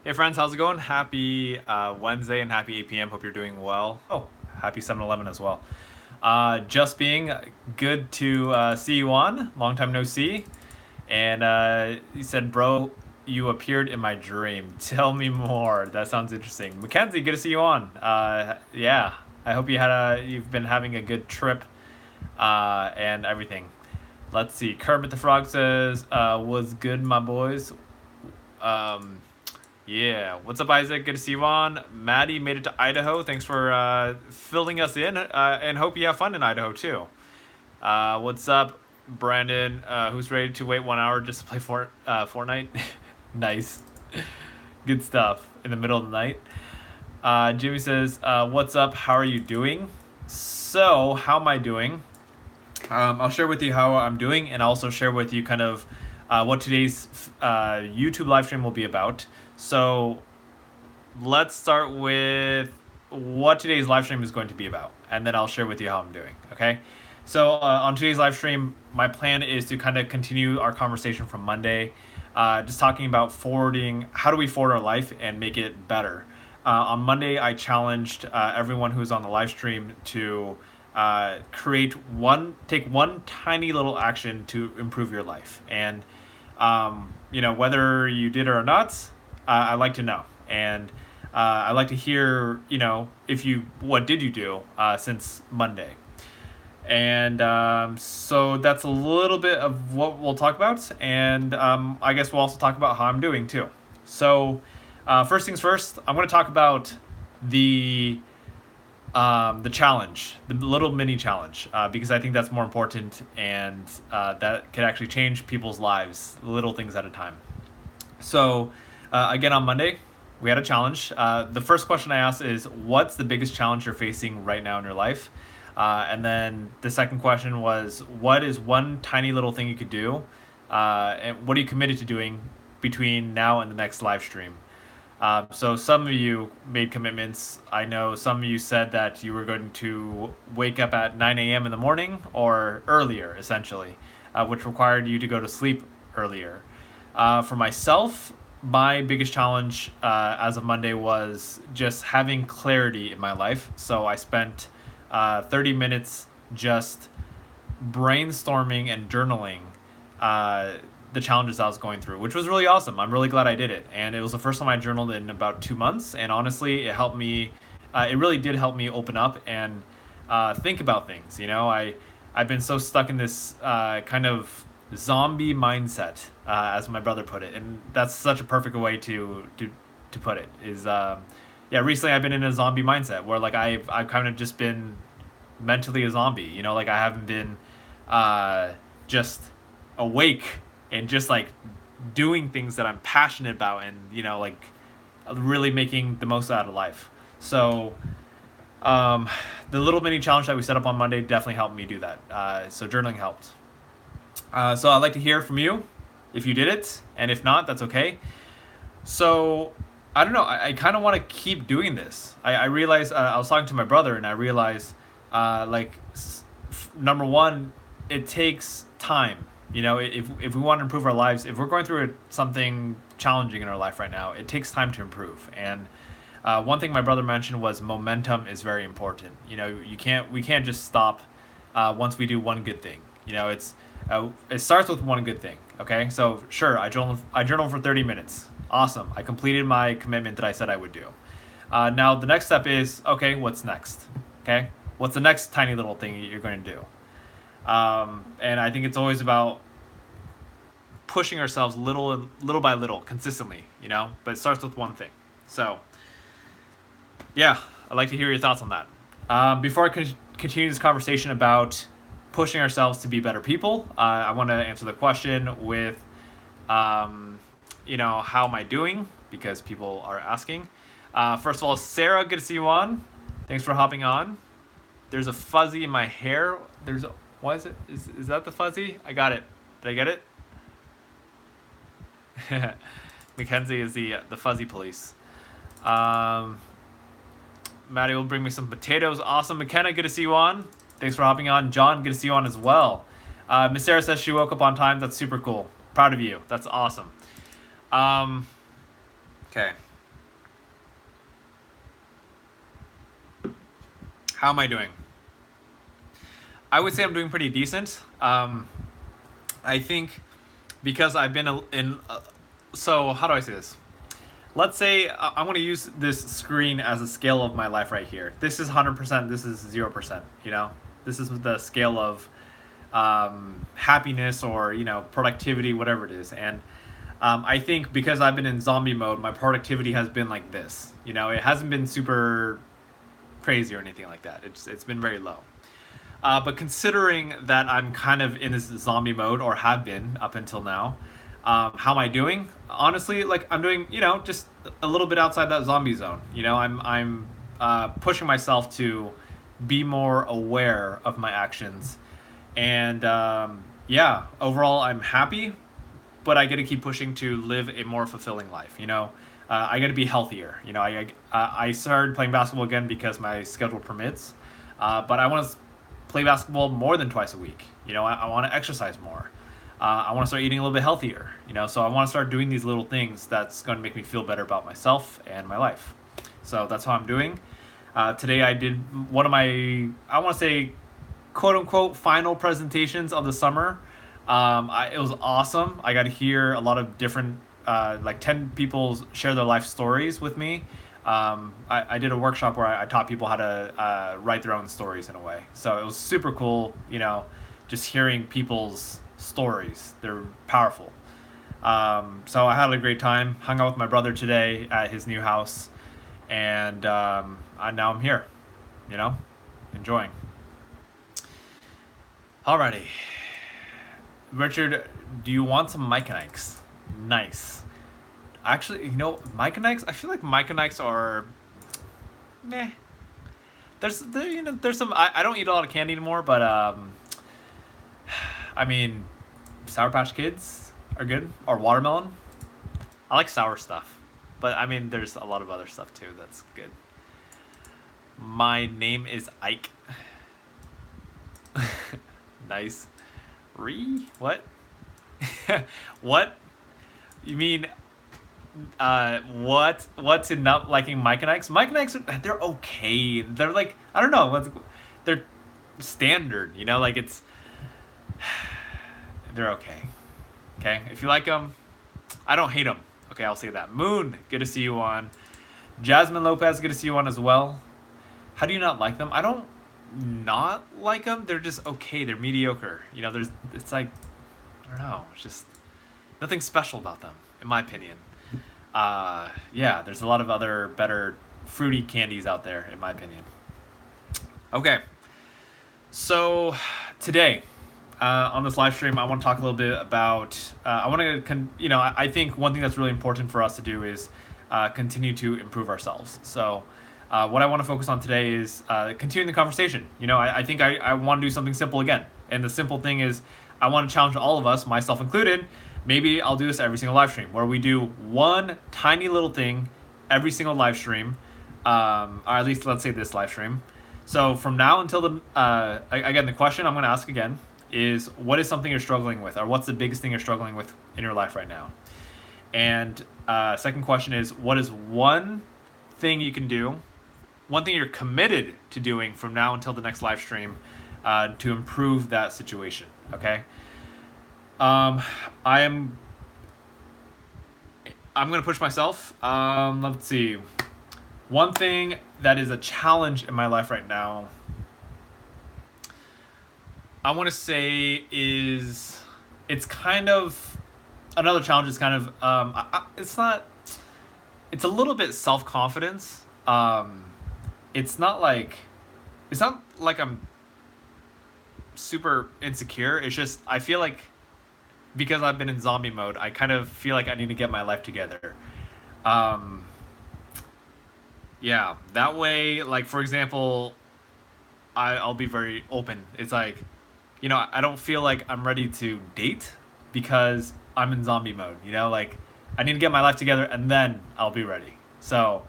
Hey friends, how's it going? Happy Wednesday and happy 8 p.m. Hope you're doing well. Oh, happy 7-Eleven as well. Just being good to see you on. Long time no see. And he said, bro, you appeared in my dream. Tell me more. That sounds interesting. Mackenzie, good to see you on. Yeah, I hope you've been having a good trip and everything. Let's see. Kermit the Frog says, was good, my boys. Um, yeah. What's up, Isaac? Good to see you on. Maddie made it to Idaho. Thanks for filling us in, and hope you have fun in Idaho too. What's up, Brandon? Who's ready to wait 1 hour just to play Fortnite? Nice. Good stuff. In the middle of the night. Jimmy says, "What's up? How are you doing?" So, how am I doing? I'll share with you how I'm doing, and also share with you kind of what today's YouTube live stream will be about. So let's start with what today's live stream is going to be about, and then I'll share with you how I'm doing. Okay. So on today's live stream, my plan is to kind of continue our conversation from Monday, just talking about forwarding. How do we forward our life and make it better? On Monday, I challenged everyone who's on the live stream to take one tiny little action to improve your life, and whether you did it or not, I'd like to know, and I'd like to hear, what did you do since Monday, and so that's a little bit of what we'll talk about, and I guess we'll also talk about how I'm doing too. So, first things first, I'm going to talk about the the challenge, the little mini challenge, because I think that's more important, and that can actually change people's lives, little things at a time. So, again, on Monday, we had a challenge. The first question I asked is, what's the biggest challenge you're facing right now in your life? And then the second question was, what is one tiny little thing you could do? And what are you committed to doing between now and the next live stream? So some of you made commitments. I know some of you said that you were going to wake up at 9 a.m. in the morning or earlier, essentially, which required you to go to sleep earlier. For myself, my biggest challenge as of Monday was just having clarity in my life. So I spent 30 minutes just brainstorming and journaling the challenges I was going through, which was really awesome. I'm really glad I did it. And it was the first time I journaled in about 2 months. And honestly, it helped me, it really did help me open up and think about things. I've been so stuck in this kind of zombie mindset, as my brother put it. And that's such a perfect way to put it is, yeah, recently I've been in a zombie mindset where like I've kind of just been mentally a zombie, like I haven't been just awake and just like doing things that I'm passionate about, and like really making the most out of life. So the little mini challenge that we set up on Monday definitely helped me do that. So journaling helped. So I'd like to hear from you if you did it, and if not, that's okay. So I don't know. I kind of want to keep doing this. I realized I was talking to my brother, and I realized number one, it takes time. If we want to improve our lives, if we're going through something challenging in our life right now, it takes time to improve. And one thing my brother mentioned was momentum is very important. We can't just stop once we do one good thing. It starts with one good thing. Okay, so sure, I journaled for 30 minutes. Awesome, I completed my commitment that I said I would do. Now the next step is, okay, what's next? Okay, what's the next tiny little thing you're going to do? And I think it's always about pushing ourselves little by little, consistently, but it starts with one thing. So, yeah, I'd like to hear your thoughts on that. Before I continue this conversation about pushing ourselves to be better people, I want to answer the question with, how am I doing? Because people are asking. First of all, Sarah, good to see you on. Thanks for hopping on. There's a fuzzy in my hair. What is it? Is that the fuzzy? I got it. Did I get it? Mackenzie is the fuzzy police. Maddie will bring me some potatoes. Awesome. McKenna, good to see you on. Thanks for hopping on. John, good to see you on as well. Miss Sarah says she woke up on time. That's super cool. Proud of you. That's awesome. Okay. How am I doing? I would say I'm doing pretty decent. I think because I've been in. So how do I say this? Let's say I want to use this screen as a scale of my life right here. This is 100%. This is 0%. You know, this is the scale of happiness or productivity, whatever it is. And I think because I've been in zombie mode, my productivity has been like this. You know, it hasn't been super crazy or anything like that. It's been very low. But considering that I'm kind of in this zombie mode, or have been up until now, how am I doing? Honestly, like I'm doing, just a little bit outside that zombie zone. I'm pushing myself to be more aware of my actions, and yeah, overall I'm happy, but I got to keep pushing to live a more fulfilling life. I got to be healthier. I started playing basketball again because my schedule permits, but I want to play basketball more than twice a week. I want to exercise more. I want to start eating a little bit healthier. So I want to start doing these little things that's going to make me feel better about myself and my life. So that's how I'm doing. Today I did one of my, I want to say, quote unquote, final presentations of the summer. It was awesome. I got to hear a lot of different, like 10 people share their life stories with me. I did a workshop where I taught people how to write their own stories in a way. So it was super cool, just hearing people's stories. They're powerful. So I had a great time. Hung out with my brother today at his new house, and now I'm here, you know, enjoying. Alrighty, Richard, do you want some Mike and Ike's? Nice. Actually, Mike and Ike's. I feel like Mike and Ike's are meh. There's some. I don't eat a lot of candy anymore, but I mean, Sour Patch Kids are good. Or watermelon. I like sour stuff, but I mean, there's a lot of other stuff too that's good. My name is Ike. Nice. What? What? You mean what's in not liking Mike and Ike's? Mike and Ike's, they're okay. They're like, I don't know, they're standard. Like it's they're okay. Okay, if you like them, I don't hate them. Okay, I'll say that. Moon, good to see you on. Jasmine Lopez, good to see you on as well. How do you not like them? I don't not like them. They're just okay. They're mediocre. It's like, I don't know. It's just nothing special about them, in my opinion. Yeah, there's a lot of other better fruity candies out there, in my opinion. Okay, so today on this live stream, I want to talk a little bit about. I want to, I think one thing that's really important for us to do is continue to improve ourselves. So. What I want to focus on today is continuing the conversation. I think I want to do something simple again. And the simple thing is I want to challenge all of us, myself included. Maybe I'll do this every single live stream where we do one tiny little thing every single live stream, or at least let's say this live stream. So from now until again, the question I'm going to ask again is, what is something you're struggling with, or what's the biggest thing you're struggling with in your life right now? And second question is, what is one thing you can do, one thing you're committed to doing from now until the next live stream to improve that situation? Okay. I'm gonna push myself. Let's see. One thing that is a challenge in my life right now, I want to say is, it's kind of another challenge. Is kind of it's not. It's a little bit self-confidence. It's not like I'm super insecure. It's just I feel like because I've been in zombie mode, I kind of feel like I need to get my life together. Um, yeah, that way, like for example, I'll be very open. It's like, I don't feel like I'm ready to date because I'm in zombie mode. Like I need to get my life together and then I'll be ready. So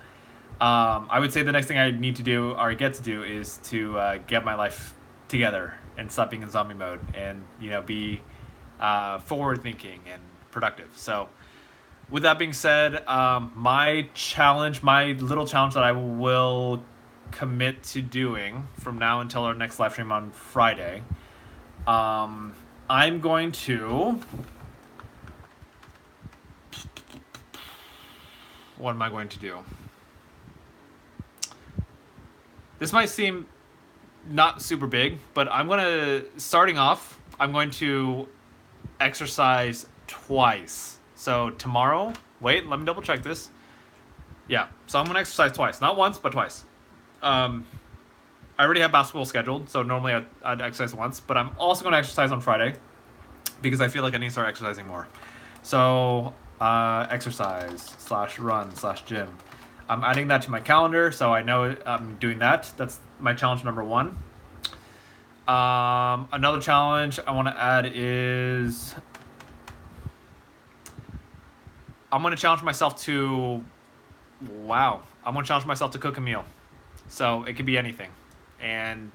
I would say the next thing I need to do, or get to do, is to get my life together and stop being in zombie mode, and be forward thinking and productive. So with that being said, my little challenge that I will commit to doing from now until our next live stream on Friday, I'm going to. What am I going to do? This might seem not super big, but starting off, I'm going to exercise twice. So tomorrow, wait, let me double check this. Yeah, so I'm going to exercise twice. Not once, but twice. I already have basketball scheduled, so normally I'd exercise once, but I'm also going to exercise on Friday because I feel like I need to start exercising more. So, exercise/run/gym. I'm adding that to my calendar, so I know I'm doing that. That's my challenge number 1. Another challenge I want to add is I'm going to challenge myself to cook a meal. So it could be anything, and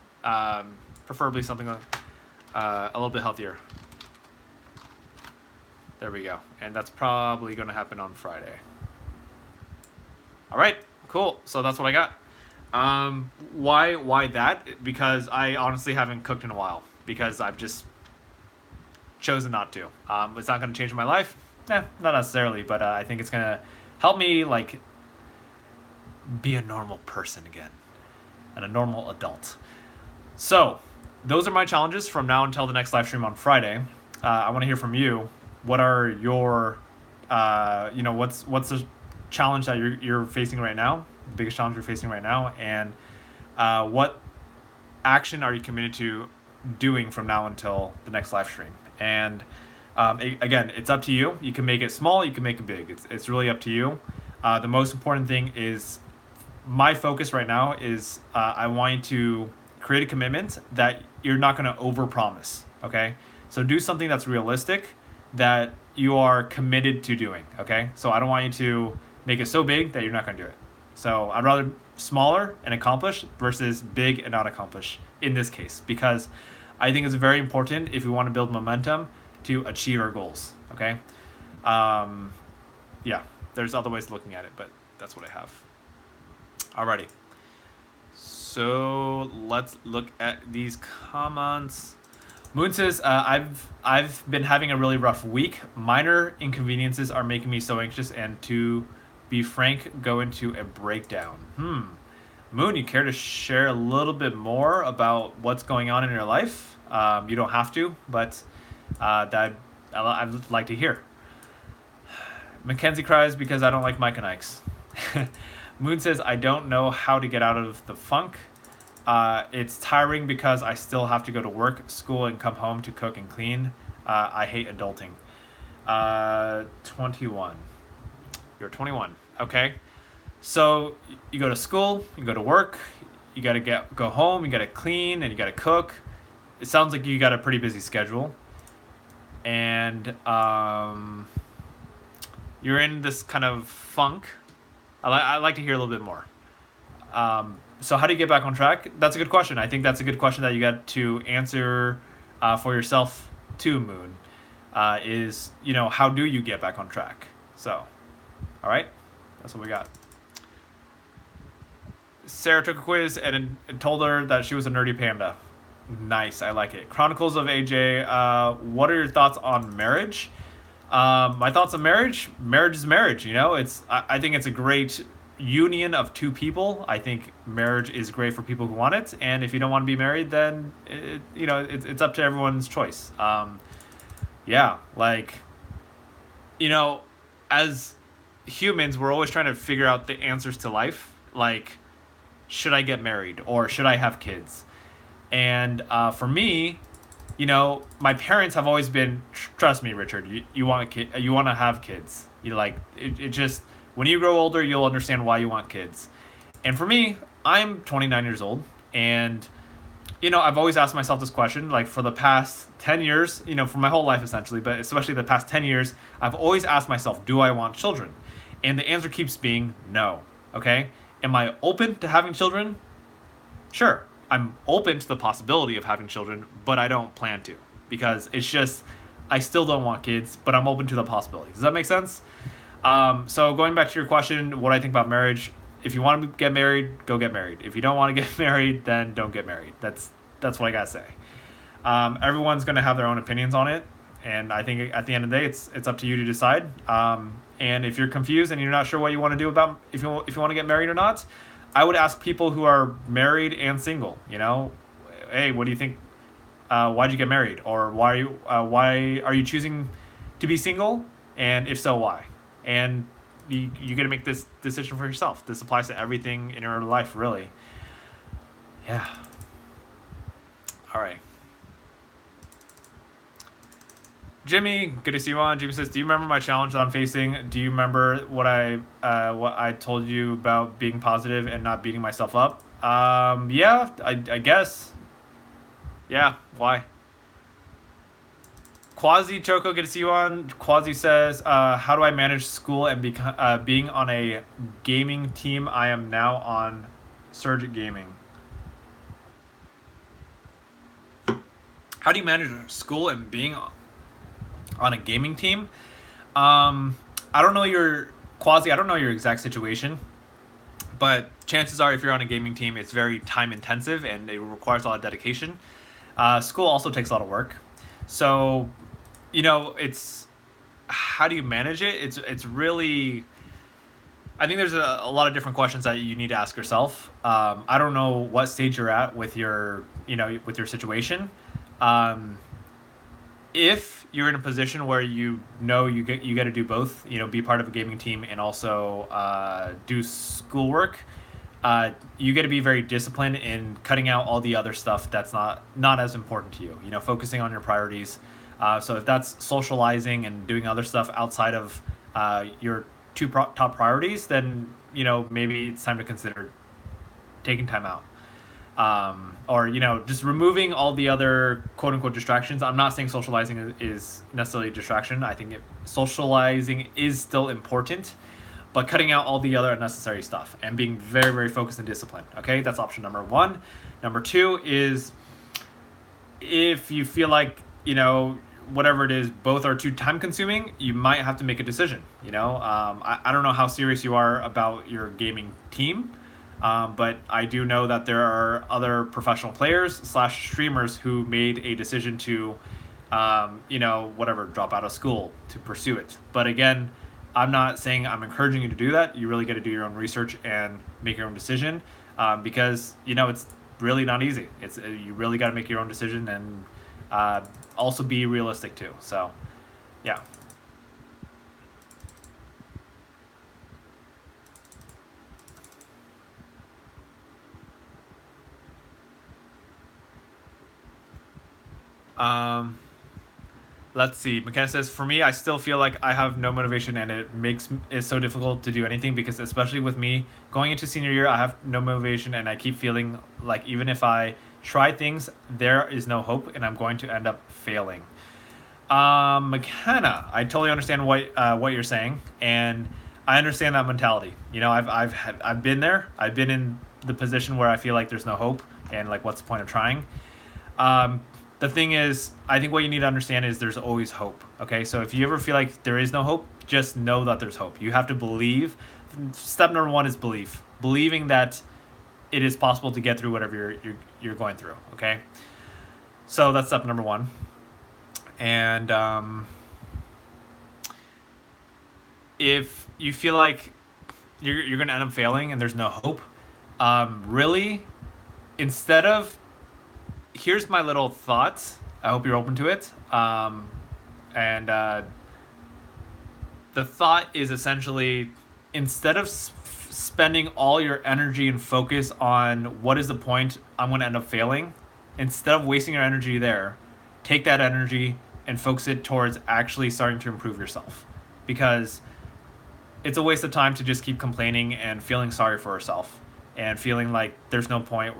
preferably something a little bit healthier. There we go. And that's probably going to happen on Friday. All right, cool. So that's what I got. Why that? Because I honestly haven't cooked in a while. Because I've just chosen not to. It's not going to change my life. Not necessarily, but I think it's going to help me like be a normal person again, and a normal adult. So those are my challenges from now until the next live stream on Friday. I want to hear from you. What are your, what's the challenge that you're facing right now? The biggest challenge you're facing right now, and what action are you committed to doing from now until the next live stream? And again, it's up to you. You can make it small, you can make it big. It's really up to you. The most important thing is my focus right now is I want you to create a commitment that you're not going to overpromise. Okay, so do something that's realistic, that you are committed to doing. Okay, so I don't want you to make it so big that you're not going to do it. So I'd rather smaller and accomplish versus big and not accomplish in this case, because I think it's very important if we want to build momentum to achieve our goals. Okay, yeah, there's other ways of looking at it, but that's what I have. Alrighty, so let's look at these comments. Moon says, I've been having a really rough week. Minor inconveniences are making me so anxious, and to be frank, go into a breakdown. Moon, you care to share a little bit more about what's going on in your life? You don't have to, but that I'd like to hear. Mackenzie cries because I don't like Mike and Ike's. Moon says, I don't know how to get out of the funk. It's tiring because I still have to go to work, school, and come home to cook and clean. I hate adulting. 21. You're 21. Okay. So you go to school, you go to work, you got to go home, you got to clean, and you got to cook. It sounds like you got a pretty busy schedule. And you're in this kind of funk. I'd like to hear a little bit more. So how do you get back on track? That's a good question. I think that's a good question that you got to answer for yourself too, Moon. Is, how do you get back on track? So, all right, that's what we got. Sarah took a quiz and told her that she was a nerdy panda. Nice, I like it. Chronicles of AJ, what are your thoughts on marriage? My thoughts on marriage is marriage. I think it's a great union of two people. I think marriage is great for people who want it, and if you don't want to be married, then it's up to everyone's choice. As humans, we're always trying to figure out the answers to life. Like, should I get married or should I have kids? And for me, my parents have always been, trust me, Richard, you want to have kids. It just, when you grow older, you'll understand why you want kids. And for me, I'm 29 years old, and I've always asked myself this question, like for the past 10 years, for my whole life essentially, but especially the past 10 years, I've always asked myself, do I want children? And the answer keeps being no. Okay? Am I open to having children? Sure. I'm open to the possibility of having children, but I don't plan to, because it's just, I still don't want kids, but I'm open to the possibility. Does that make sense? So going back to your question, what I think about marriage, if you want to get married, go get married. If you don't want to get married, then don't get married. That's what I gotta say. Everyone's gonna have their own opinions on it, and I think at the end of the day, it's up to you to decide. And if you're confused and you're not sure what you want to do about if you want to get married or not, I would ask people who are married and single. You know, hey, what do you think? Why'd you get married, or why are you choosing to be single? And if so, why? And you got to make this decision for yourself. This applies to everything in your life, really. Yeah. All right. Jimmy, good to see you on. Jimmy says, "Do you remember my challenge that I'm facing? Do you remember what I told you about being positive and not beating myself up?" Yeah, I guess. Yeah. Why? Quasi Choco, good to see you on. Quasi says, "How do I manage school and being on a gaming team? I am now on Surge Gaming. How do you manage school and being on a gaming team? I don't know your Quasi. I don't know your exact situation, but chances are, if you're on a gaming team, it's very time intensive and it requires a lot of dedication. School also takes a lot of work, so it's how do you manage it? It's really, I think there's a lot of different questions that you need to ask yourself. I don't know what stage you're at with your with your situation. Um, if you're in a position where you got to do both, be part of a gaming team and also do schoolwork, you got to be very disciplined in cutting out all the other stuff that's not as important to you. Focusing on your priorities. So if that's socializing and doing other stuff outside of your top priorities, then maybe it's time to consider taking time out. Or just removing all the other quote unquote distractions. I'm not saying socializing is necessarily a distraction. I think socializing is still important, but cutting out all the other unnecessary stuff and being very, very focused and disciplined. Okay, that's option number one. Number two is, if you feel like whatever it is, both are too time consuming, you might have to make a decision. I don't know how serious you are about your gaming team. But I do know that there are other professional players / streamers who made a decision to, whatever, drop out of school to pursue it. But again, I'm not saying I'm encouraging you to do that. You really got to do your own research and make your own decision, because it's really not easy. It's you really got to make your own decision and also be realistic too. So, yeah. Um, let's see. McKenna says, for me, I still feel like I have no motivation, and it makes it so difficult to do anything because, especially with me going into senior year, I have no motivation, and I keep feeling like even if I try things, there is no hope, and I'm going to end up failing. McKenna, I totally understand what you're saying, and I understand that mentality. I've been there. I've been in the position where I feel like there's no hope, and like, what's the point of trying? Um, the thing is, I think what you need to understand is there's always hope. Okay, so if you ever feel like there is no hope, just know that there's hope. You have to believe. Step number one is belief. Believing that it is possible to get through whatever you're going through. Okay, so that's step number one. And if you feel like you're going to end up failing and there's no hope, really, instead of, here's my little thoughts. I hope you're open to it. And the thought is essentially, instead of spending all your energy and focus on what is the point I'm going to end up failing, instead of wasting your energy there, take that energy and focus it towards actually starting to improve yourself. Because it's a waste of time to just keep complaining and feeling sorry for yourself and feeling like there's no point.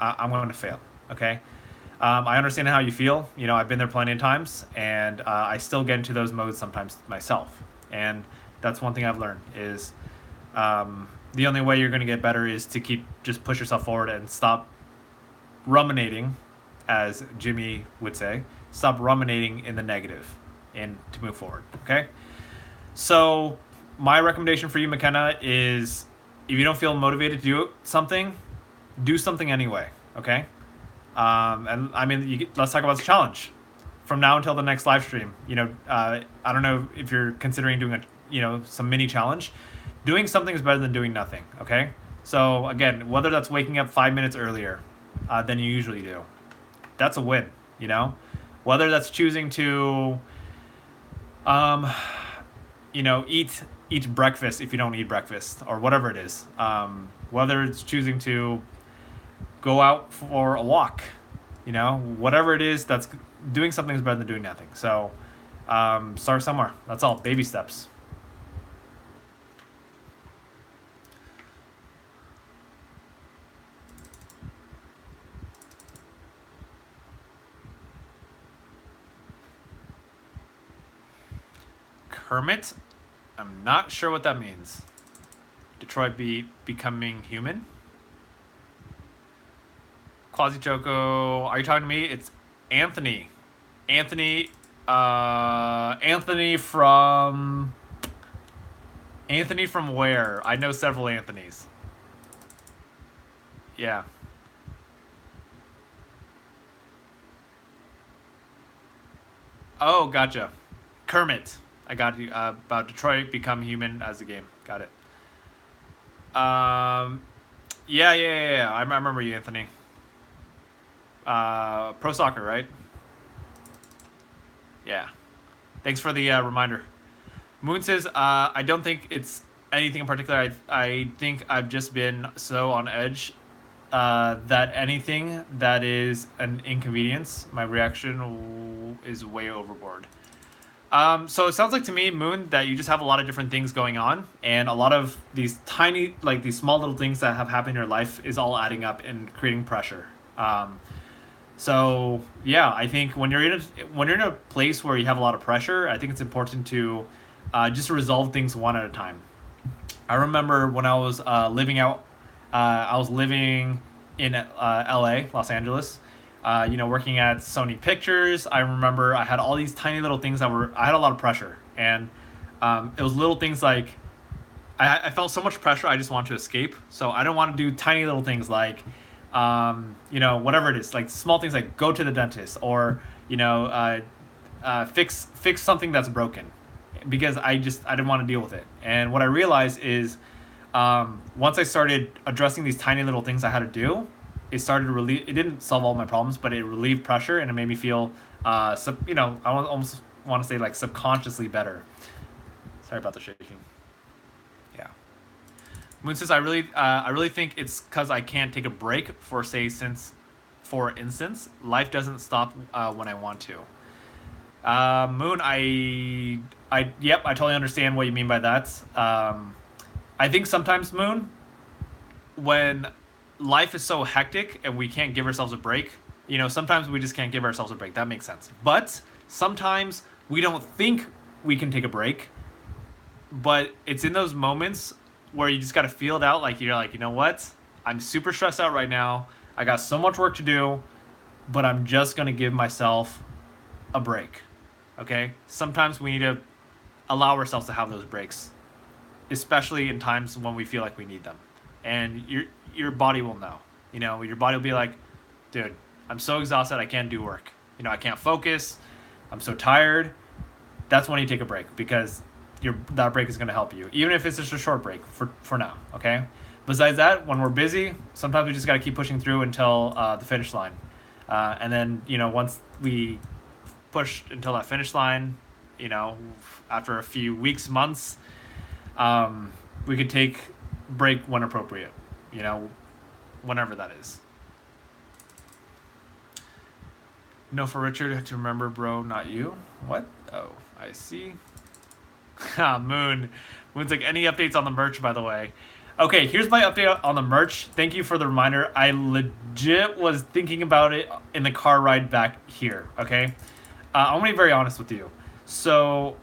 I'm going to fail. Okay. I understand how you feel. I've been there plenty of times, and I still get into those modes sometimes myself. And that's one thing I've learned is, the only way you're going to get better is to just push yourself forward and stop ruminating, as Jimmy would say. Stop ruminating in the negative and to move forward. Okay. So my recommendation for you, McKenna, is if you don't feel motivated to do something anyway. Okay. And I mean, let's talk about the challenge from now until the next live stream. I don't know if you're considering doing some mini challenge. Doing something is better than doing nothing. Okay. So again, whether that's waking up 5 minutes earlier than you usually do, that's a win. Whether that's choosing to, um, eat breakfast if you don't eat breakfast or whatever it is. Whether it's choosing to go out for a walk, whatever it is, that's doing something is better than doing nothing. So start somewhere. That's all. Baby steps. Kermit? I'm not sure what that means. Detroit becoming human? Quasi Choco, are you talking to me? It's Anthony. Anthony Anthony from where? I know several Anthonys. Yeah. Oh, gotcha. Kermit. I got you about Detroit become human as a game. Got it. Um, yeah. I remember you, Anthony. Pro soccer, right? Yeah. Thanks for the reminder. Moon says, I don't think it's anything in particular. I think I've just been so on edge that anything that is an inconvenience, my reaction is way overboard. So it sounds like to me, Moon, that you just have a lot of different things going on, and a lot of these tiny, like these small little things that have happened in your life is all adding up and creating pressure. So yeah, I think when you're in a place where you have a lot of pressure, I think it's important to just resolve things one at a time. I remember when I was I was living in LA, Los Angeles. Working at Sony Pictures. I remember I had all these tiny little things I had a lot of pressure, and it was little things like I felt so much pressure. I just wanted to escape. So I don't want to do tiny little things like, whatever it is, like small things like go to the dentist or fix something that's broken, because I didn't want to deal with it. And what I realized is, once I started addressing these tiny little things I had to do, it started to relieve. It didn't solve all my problems, but it relieved pressure, and it made me feel, I almost want to say like subconsciously better. Sorry about the shaking. Yeah. Moon says, I really think it's because I can't take a break for instance, life doesn't stop when I want to. Moon, yep, I totally understand what you mean by that. I think sometimes, Moon, when life is so hectic and we can't give ourselves a break, sometimes we just can't give ourselves a break. That makes sense. But sometimes we don't think we can take a break, but it's in those moments where you just got to feel it out. Like, you're like, you know what? I'm super stressed out right now. I got so much work to do, but I'm just going to give myself a break. Okay? Sometimes we need to allow ourselves to have those breaks, especially in times when we feel like we need them. And your body will know. Your body will be like, dude, I'm so exhausted, I can't do work. I can't focus. I'm so tired. That's when you take a break, because that break is going to help you, even if it's just a short break for now. Okay. Besides that, when we're busy, sometimes we just got to keep pushing through until the finish line, and then once we push until that finish line, after a few weeks, months, we could take break when appropriate. Whenever that is. No, for Richard to remember, bro, not you. What? Oh, I see. Moon. Moon's like, any updates on the merch, by the way? Okay, here's my update on the merch. Thank you for the reminder. I legit was thinking about it in the car ride back here, okay? I'm going to be very honest with you. So,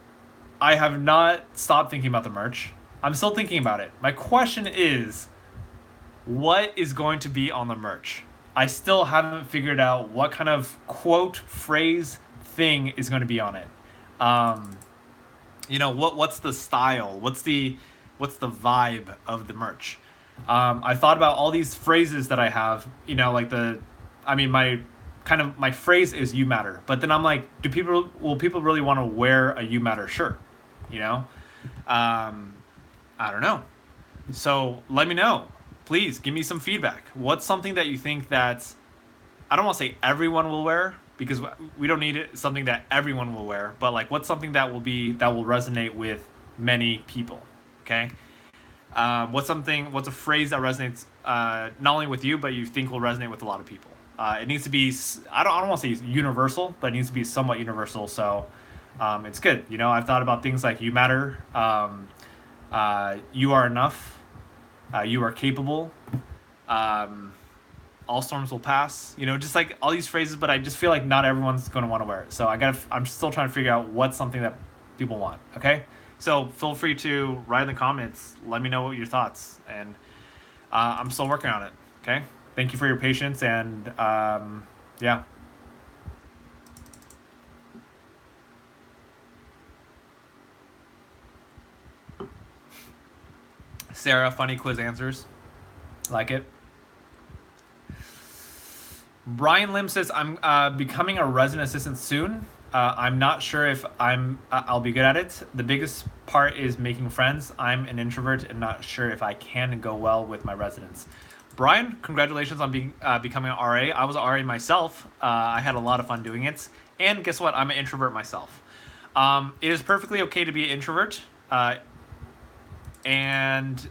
I have not stopped thinking about the merch. I'm still thinking about it. My question is, what is going to be on the merch? I still haven't figured out what kind of quote, phrase, thing is going to be on it. What's the style? What's the vibe of the merch? I thought about all these phrases that I have, like I mean, my phrase is "You matter," but then I'm like, will people really want to wear a "You matter" shirt? You know, um, I don't know. So let me know. Please give me some feedback. What's something that you think that I don't want to say everyone will wear because we don't need it something that everyone will wear, but like what's something that will resonate with many people? Okay. What's a phrase that resonates not only with you but you think will resonate with a lot of people? It needs to be I don't want to say universal, but it needs to be somewhat universal. So it's good. I've thought about things like "You matter," "You are enough," "You are capable." Um, all storms will pass. Just like all these phrases, but I just feel like not everyone's going to want to wear it. So I'm still trying to figure out what's something that people want. Okay, so feel free to write in the comments. Let me know what your thoughts, and I'm still working on it. Okay, thank you for your patience, and yeah. Sarah, funny quiz answers, like it. Brian Lim says, "I'm becoming a resident assistant soon. I'm not sure if I'll be good at it. The biggest part is making friends. I'm an introvert and not sure if I can go well with my residents." Brian, congratulations on becoming an RA. I was an RA myself. I had a lot of fun doing it. And guess what? I'm an introvert myself. It is perfectly okay to be an introvert. And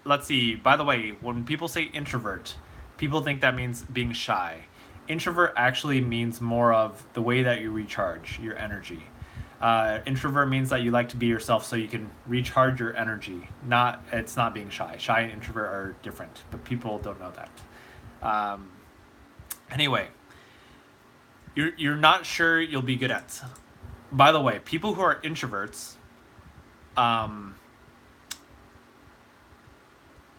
let's see. By the way, when people say introvert, people think that means being shy. Introvert actually means more of the way that you recharge your energy. Introvert means that you like to be yourself so you can recharge your energy. It's not being shy. Shy and introvert are different, but people don't know that. Anyway, you're not sure you'll be good at. By the way, people who are introverts, um,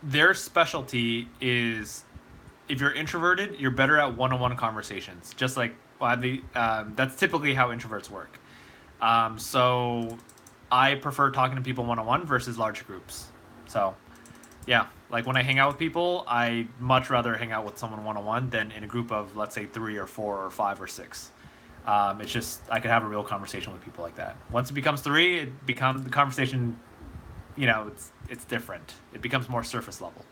their specialty is if you're introverted, you're better at one-on-one conversations. Just like that's typically how introverts work. So I prefer talking to people one-on-one versus large groups. So yeah, like when I hang out with people, I much rather hang out with someone one-on-one than in a group of, let's say, 3 or 4 or 5 or 6. It's just I could have a real conversation with people like that. Once it becomes 3, it becomes the conversation. It's different. It becomes more surface level.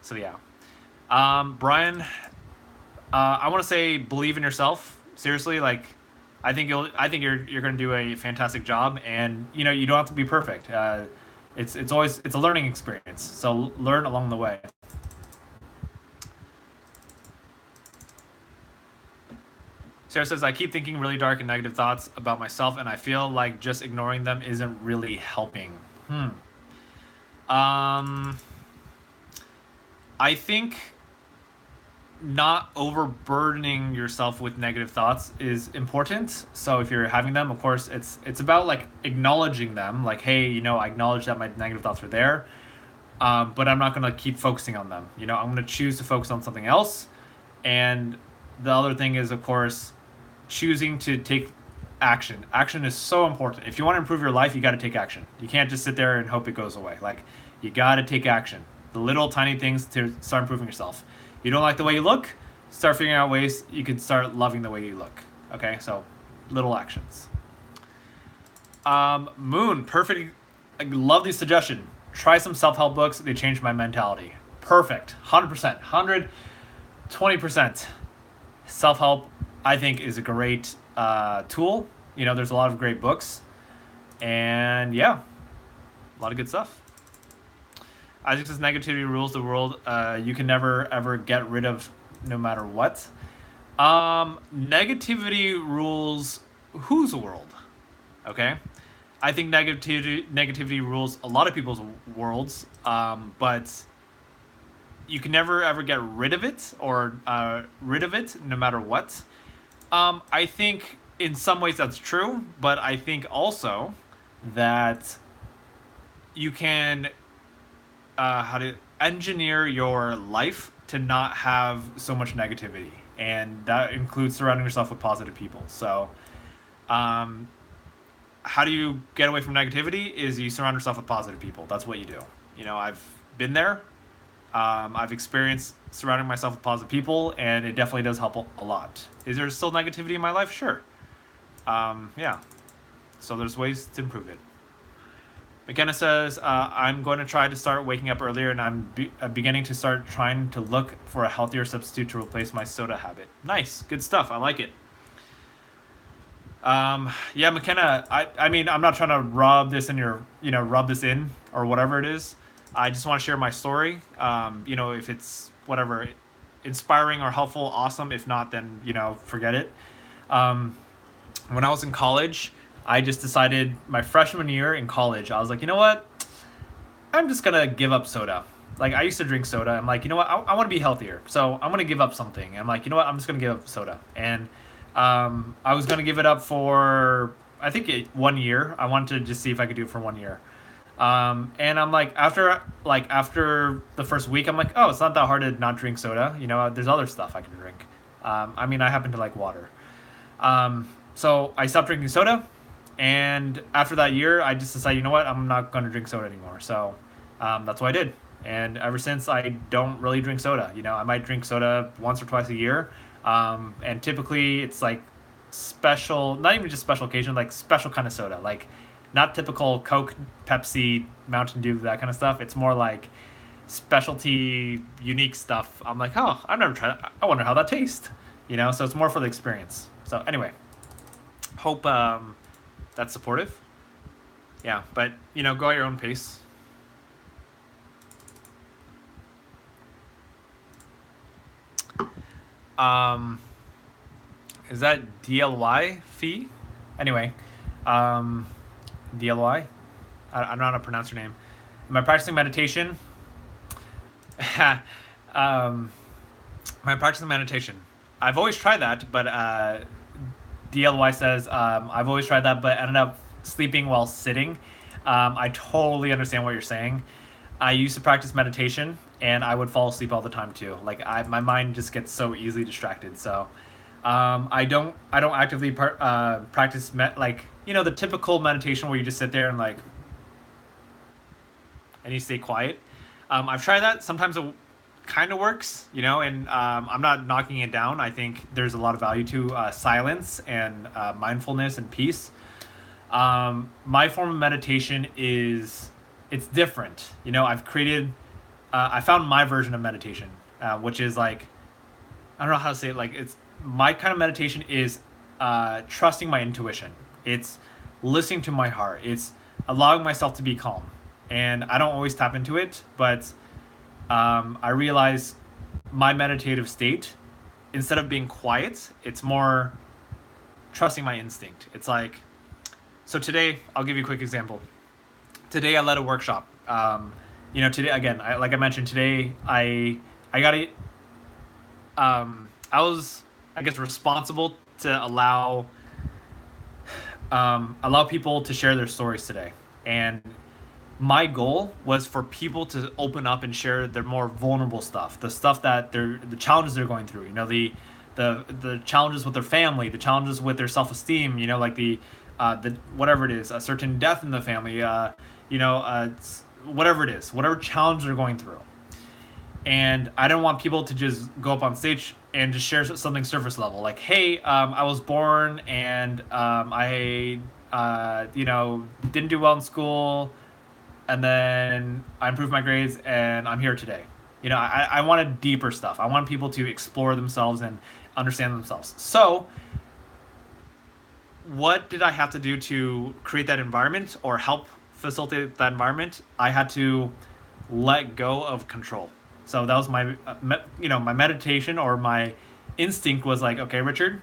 So yeah. Brian, I want to say believe in yourself. Seriously, like I think you're going to do a fantastic job, and you don't have to be perfect. It's a learning experience. So learn along the way. Sarah says I keep thinking really dark and negative thoughts about myself, and I feel like just ignoring them isn't really helping. Hmm. Um, I think not overburdening yourself with negative thoughts is important. So if you're having them, of course, it's about like acknowledging them. Like, hey, I acknowledge that my negative thoughts are there, but I'm not gonna keep focusing on them. I'm gonna choose to focus on something else. And the other thing is, of course, choosing to take action. Action is so important. If you want to improve your life, you got to take action. You can't just sit there and hope it goes away. Like, you got to take action. The little tiny things to start improving yourself. You don't like the way you look, start figuring out ways you can start loving the way you look. Okay, so little actions. Moon, perfect. I love the suggestion. Try some self-help books. They changed my mentality. Perfect. 100%. 120%. Self-help, I think, is a great tool. There's a lot of great books. And yeah, a lot of good stuff. Isaac says negativity rules the world. You can never ever get rid of, no matter what. Negativity rules whose world? Okay, I think negativity rules a lot of people's worlds. But you can never ever get rid of it or rid of it, no matter what. I think in some ways that's true, but I think also that you can how to engineer your life to not have so much negativity, and that includes surrounding yourself with positive people. So, um, how do you get away from negativity? Is you surround yourself with positive people. That's what you do. I've been there. I've experienced surrounding myself with positive people, and it definitely does help a lot. Is there still negativity in my life? Sure. Yeah. So there's ways to improve it. McKenna says, I'm going to try to start waking up earlier, and I'm beginning to start trying to look for a healthier substitute to replace my soda habit. Nice. Good stuff. I like it. Yeah, McKenna, I mean, I'm not trying to rub this in your, rub this in or whatever it is. I just want to share my story. If it's whatever, inspiring or helpful, awesome. If not, then, forget it. Um, when I was in college, I just decided my freshman year in college, I was like, you know what? I'm just gonna give up soda. Like I used to drink soda. I'm like, you know what? I want to be healthier, so I'm gonna give up something. And I'm like, you know what? I'm just gonna give up soda. And I was gonna give it up for I think 1 year. I wanted to just see if I could do it for 1 year. And I'm like, after the first week, I'm like, oh, it's not that hard to not drink soda. There's other stuff I can drink. I mean, I happen to like water. So I stopped drinking soda, and after that year, I just decided, you know what, I'm not going to drink soda anymore. So that's what I did. And ever since, I don't really drink soda. I might drink soda once or twice a year, and typically it's like special, not even just special occasion, like special kind of soda, like not typical Coke, Pepsi, Mountain Dew, that kind of stuff. It's more like specialty, unique stuff. I'm like, oh, I've never tried it. I wonder how that tastes. So it's more for the experience. So anyway, hope that's supportive. Yeah, but go at your own pace. Is that DLY fee? Anyway, DLY. I don't know how to pronounce your name. Am I practicing meditation? um, am I practicing meditation? I've always tried that, but DLY says I've always tried that, but ended up sleeping while sitting. I totally understand what you're saying. I used to practice meditation, and I would fall asleep all the time too. Like my mind just gets so easily distracted. So I don't actively practice the typical meditation where you just sit there and you stay quiet. I've tried that. Sometimes it kind of works, and I'm not knocking it down. I think there's a lot of value to silence and mindfulness and peace. My form of meditation it's different. I found my version of meditation, which is like, I don't know how to say it. Like it's my kind of meditation is trusting my intuition. It's listening to my heart. It's allowing myself to be calm. And I don't always tap into it, but I realize my meditative state, instead of being quiet, it's more trusting my instinct. It's like, so today, I'll give you a quick example. Today I led a workshop. Today again, like I mentioned, today I got it. I was, I guess, responsible to allow people to share their stories today, and my goal was for people to open up and share their more vulnerable stuff, the stuff that the challenges they're going through. The challenges with their family, the challenges with their self esteem. Like the whatever it is, a certain death in the family. Whatever it is, whatever challenge they're going through. And I didn't want people to just go up on stage and just share something surface level, like, "Hey, I was born and I, didn't do well in school, and then I improved my grades, and I'm here today." I wanted deeper stuff. I wanted people to explore themselves and understand themselves. So, what did I have to do to create that environment or help facilitate that environment? I had to let go of control. So that was my meditation, or my instinct was like, okay, Richard,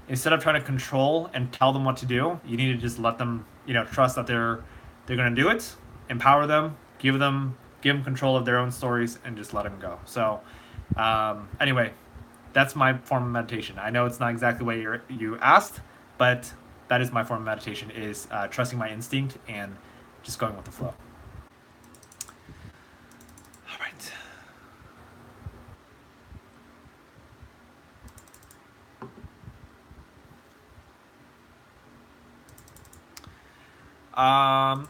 instead of trying to control and tell them what to do, you need to just let them, trust that they're going to do it, empower them, give them control of their own stories, and just let them go. So anyway, that's my form of meditation. I know it's not exactly what you asked, but that is my form of meditation, is trusting my instinct and just going with the flow. All right.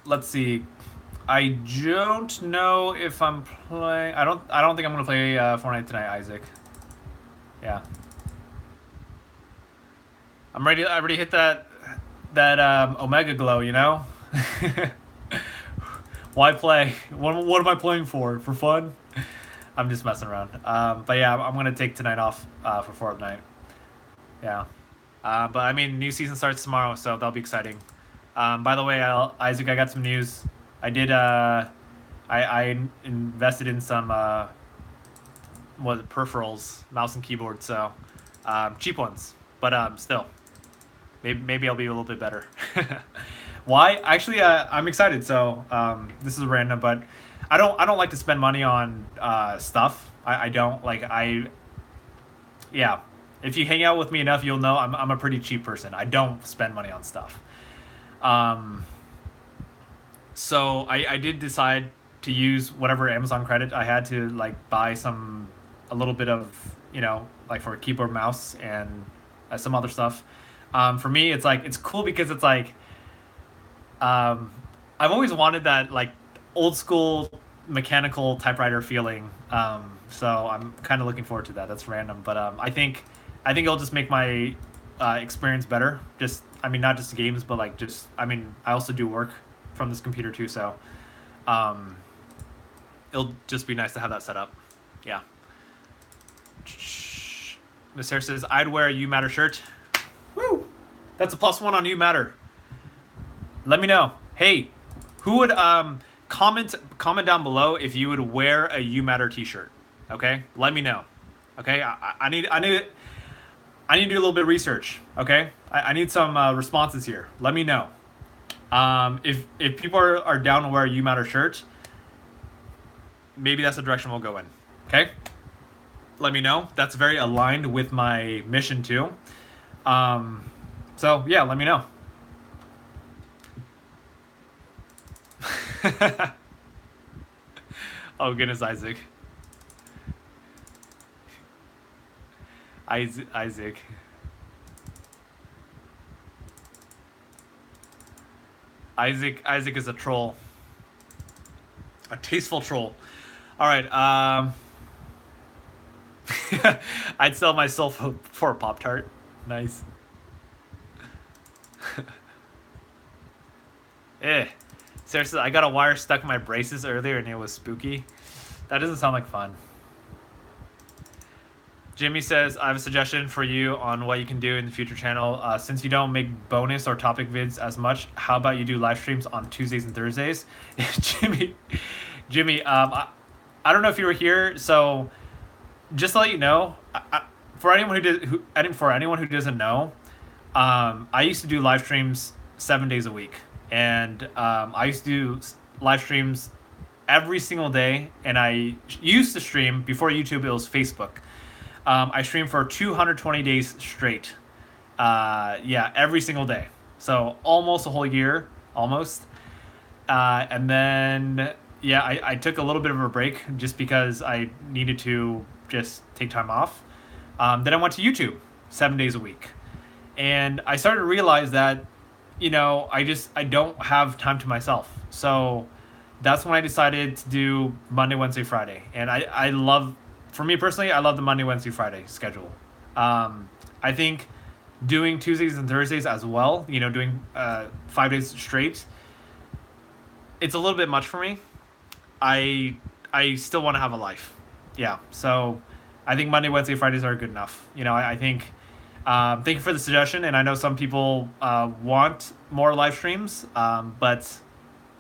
Let's see. I don't know if I'm playing. I don't think I'm gonna play Fortnite tonight, Isaac. Yeah, I'm ready. I already hit that Omega Glow. You know. Why play? What am I playing for? For fun? I'm just messing around. But yeah, I'm gonna take tonight off for Fortnite. Yeah. But I mean, new season starts tomorrow, so that'll be exciting. By the way, Isaac, I got some news. I did. I invested in some peripherals, mouse and keyboard. So cheap ones, but still, maybe I'll be a little bit better. Why? Actually, I'm excited. So this is random, but I don't like to spend money on stuff. I don't like yeah. If you hang out with me enough, you'll know I'm a pretty cheap person. I don't spend money on stuff. Um, so I did decide to use whatever Amazon credit I had to like buy a little bit of like for a keyboard, mouse, and some other stuff. For me, it's cool because it's like um, I've always wanted that like old school mechanical typewriter feeling. So I'm kind of looking forward to that. That's random, but I think it'll just make my experience better. Just I mean, not just games, but like just I mean, I also do work from this computer too. So um, it'll just be nice to have that set up. Yeah. Miss Harris says I'd wear a You Matter shirt. Woo! That's a +1 on You Matter. Let me know. Hey, who would comment down below if you would wear a You Matter T-shirt? Okay, let me know. Okay, I need to do a little bit of research. Okay, I need some responses here. Let me know. If people are down to wear a You Matter shirt, maybe that's the direction we'll go in. Okay, let me know. That's very aligned with my mission too. So yeah, let me know. Oh goodness, Isaac. Isaac. Isaac is a troll. A tasteful troll. All right. I'd sell my soul for a Pop Tart. Nice. Eh. Seriously, I got a wire stuck in my braces earlier and it was spooky. That doesn't sound like fun. Jimmy says, I have a suggestion for you on what you can do in the future channel. Since you don't make bonus or topic vids as much, how about you do live streams on Tuesdays and Thursdays? Jimmy, I don't know if you were here, so just to let you know, for anyone who doesn't know, I used to do live streams 7 days a week, and I used to do live streams every single day. And I used to stream before YouTube. It was Facebook. I streamed for 220 days straight. Yeah, every single day. So almost a whole year, almost. And then yeah, I took a little bit of a break just because I needed to just take time off. Then I went to YouTube 7 days a week, and I started to realize that I don't have time to myself. So that's when I decided to do Monday, Wednesday, Friday, and I love. For me personally, I love the Monday, Wednesday, Friday schedule. I think doing Tuesdays and Thursdays as well, doing 5 days straight, it's a little bit much for me. I still want to have a life. Yeah, so I think Monday, Wednesday, Fridays are good enough. I think. Thank you for the suggestion, and I know some people want more live streams, but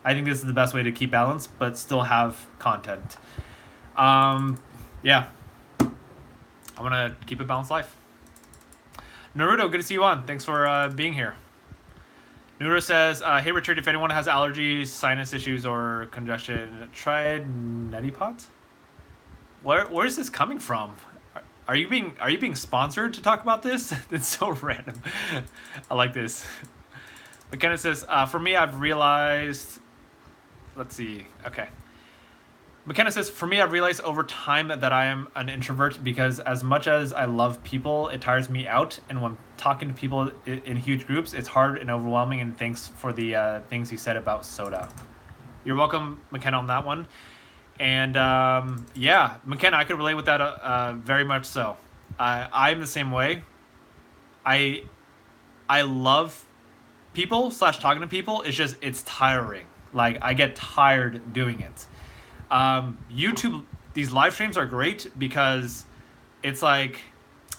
I think this is the best way to keep balance, but still have content. Yeah, I'm gonna keep a balanced life. Naruto, good to see you on. Thanks for being here. Naruto says, hey Richard, if anyone has allergies, sinus issues, or congestion, try neti pot. Where is this coming from? Are you being sponsored to talk about this? It's so random. I like this. McKenna says, for me, I've realized. Let's see. Okay. McKenna says, for me, I've realized over time that I am an introvert because as much as I love people, it tires me out. And when talking to people in huge groups, it's hard and overwhelming. And thanks for the things you said about soda. You're welcome, McKenna, on that one. And yeah, McKenna, I could relate with that very much so. I'm the same way. I I love people slash talking to people. It's just it's tiring. Like I get tired doing it. YouTube, these live streams are great because it's like,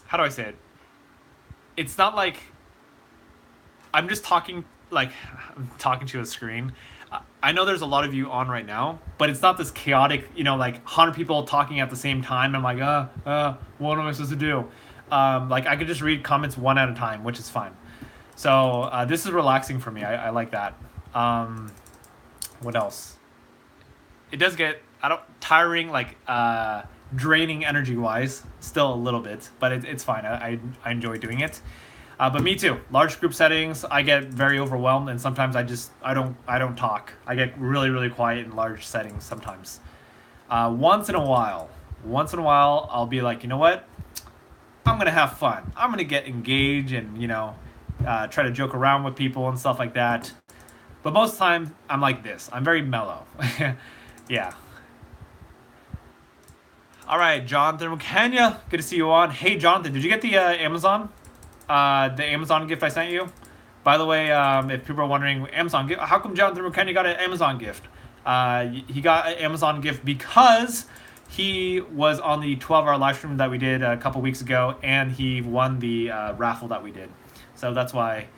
how do I say it? It's not like I'm just talking like I'm talking to a screen. I know there's a lot of you on right now, but it's not this chaotic, like 100 people talking at the same time. I'm like, what am I supposed to do? Like I could just read comments one at a time, which is fine. So this is relaxing for me. I like that. What else? It does get I don't tiring like draining energy wise still a little bit, but it's fine. I enjoy doing it. But me too. Large group settings, I get very overwhelmed, and sometimes I don't talk. I get really quiet in large settings sometimes. Once in a while, I'll be like, you know what? I'm gonna have fun. I'm gonna get engaged and try to joke around with people and stuff like that. But most of the time, I'm like this. I'm very mellow. Yeah. All right, Jonathan Kenya. Good to see you on. Hey, Jonathan, did you get the Amazon? The Amazon gift I sent you? By the way, if people are wondering, Amazon gift, how come Jonathan Kenya got an Amazon gift? He got an Amazon gift because he was on the 12-hour live stream that we did a couple weeks ago, and he won the raffle that we did. So that's why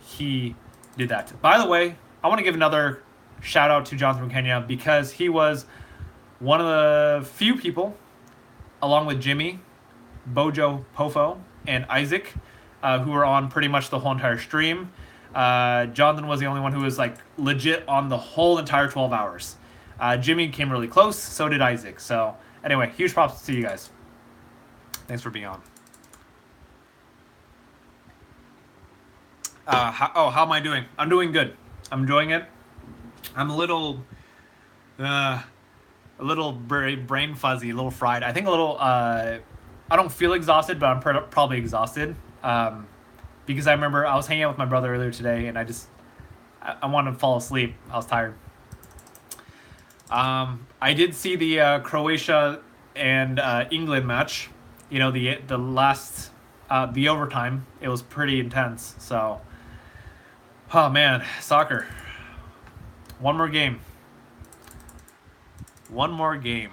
he did that. By the way, I want to give another shout out to Jonathan Kenya because he was one of the few people, along with Jimmy, Bojo Pofo, and Isaac, who were on pretty much the whole entire stream. Jonathan was the only one who was like legit on the whole entire 12 hours. Jimmy came really close, so did Isaac. So anyway, huge props to you guys. Thanks for being on. How am I doing? I'm doing good. I'm enjoying it. I'm a little brain fuzzy, a little fried. I think a little. I don't feel exhausted, but I'm probably exhausted. Because I remember I was hanging out with my brother earlier today, and I wanted to fall asleep. I was tired. I did see the Croatia and England match. The last the overtime. It was pretty intense. So, oh man, soccer. One more game. One more game.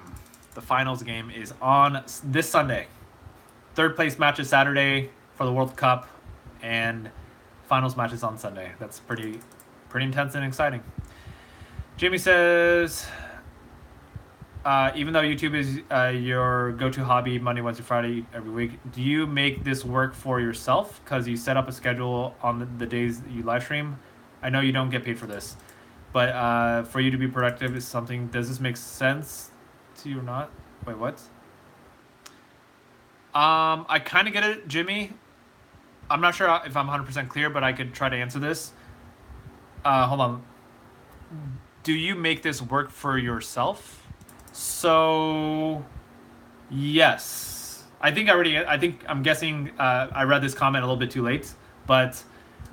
The finals game is on this Sunday. Third place match is Saturday for the World Cup, and finals match is on Sunday. That's pretty intense and exciting. Jimmy says, even though YouTube is your go-to hobby Monday, Wednesday, Friday every week, do you make this work for yourself? Because you set up a schedule on the days that you live stream. I know you don't get paid for this, but for you to be productive is something. Does this make sense to you or not? Wait, what? I kind of get it, Jimmy. I'm not sure if I'm 100% clear, but I could try to answer this. Hold on. Do you make this work for yourself? So, yes. I think I'm guessing I read this comment a little bit too late. But,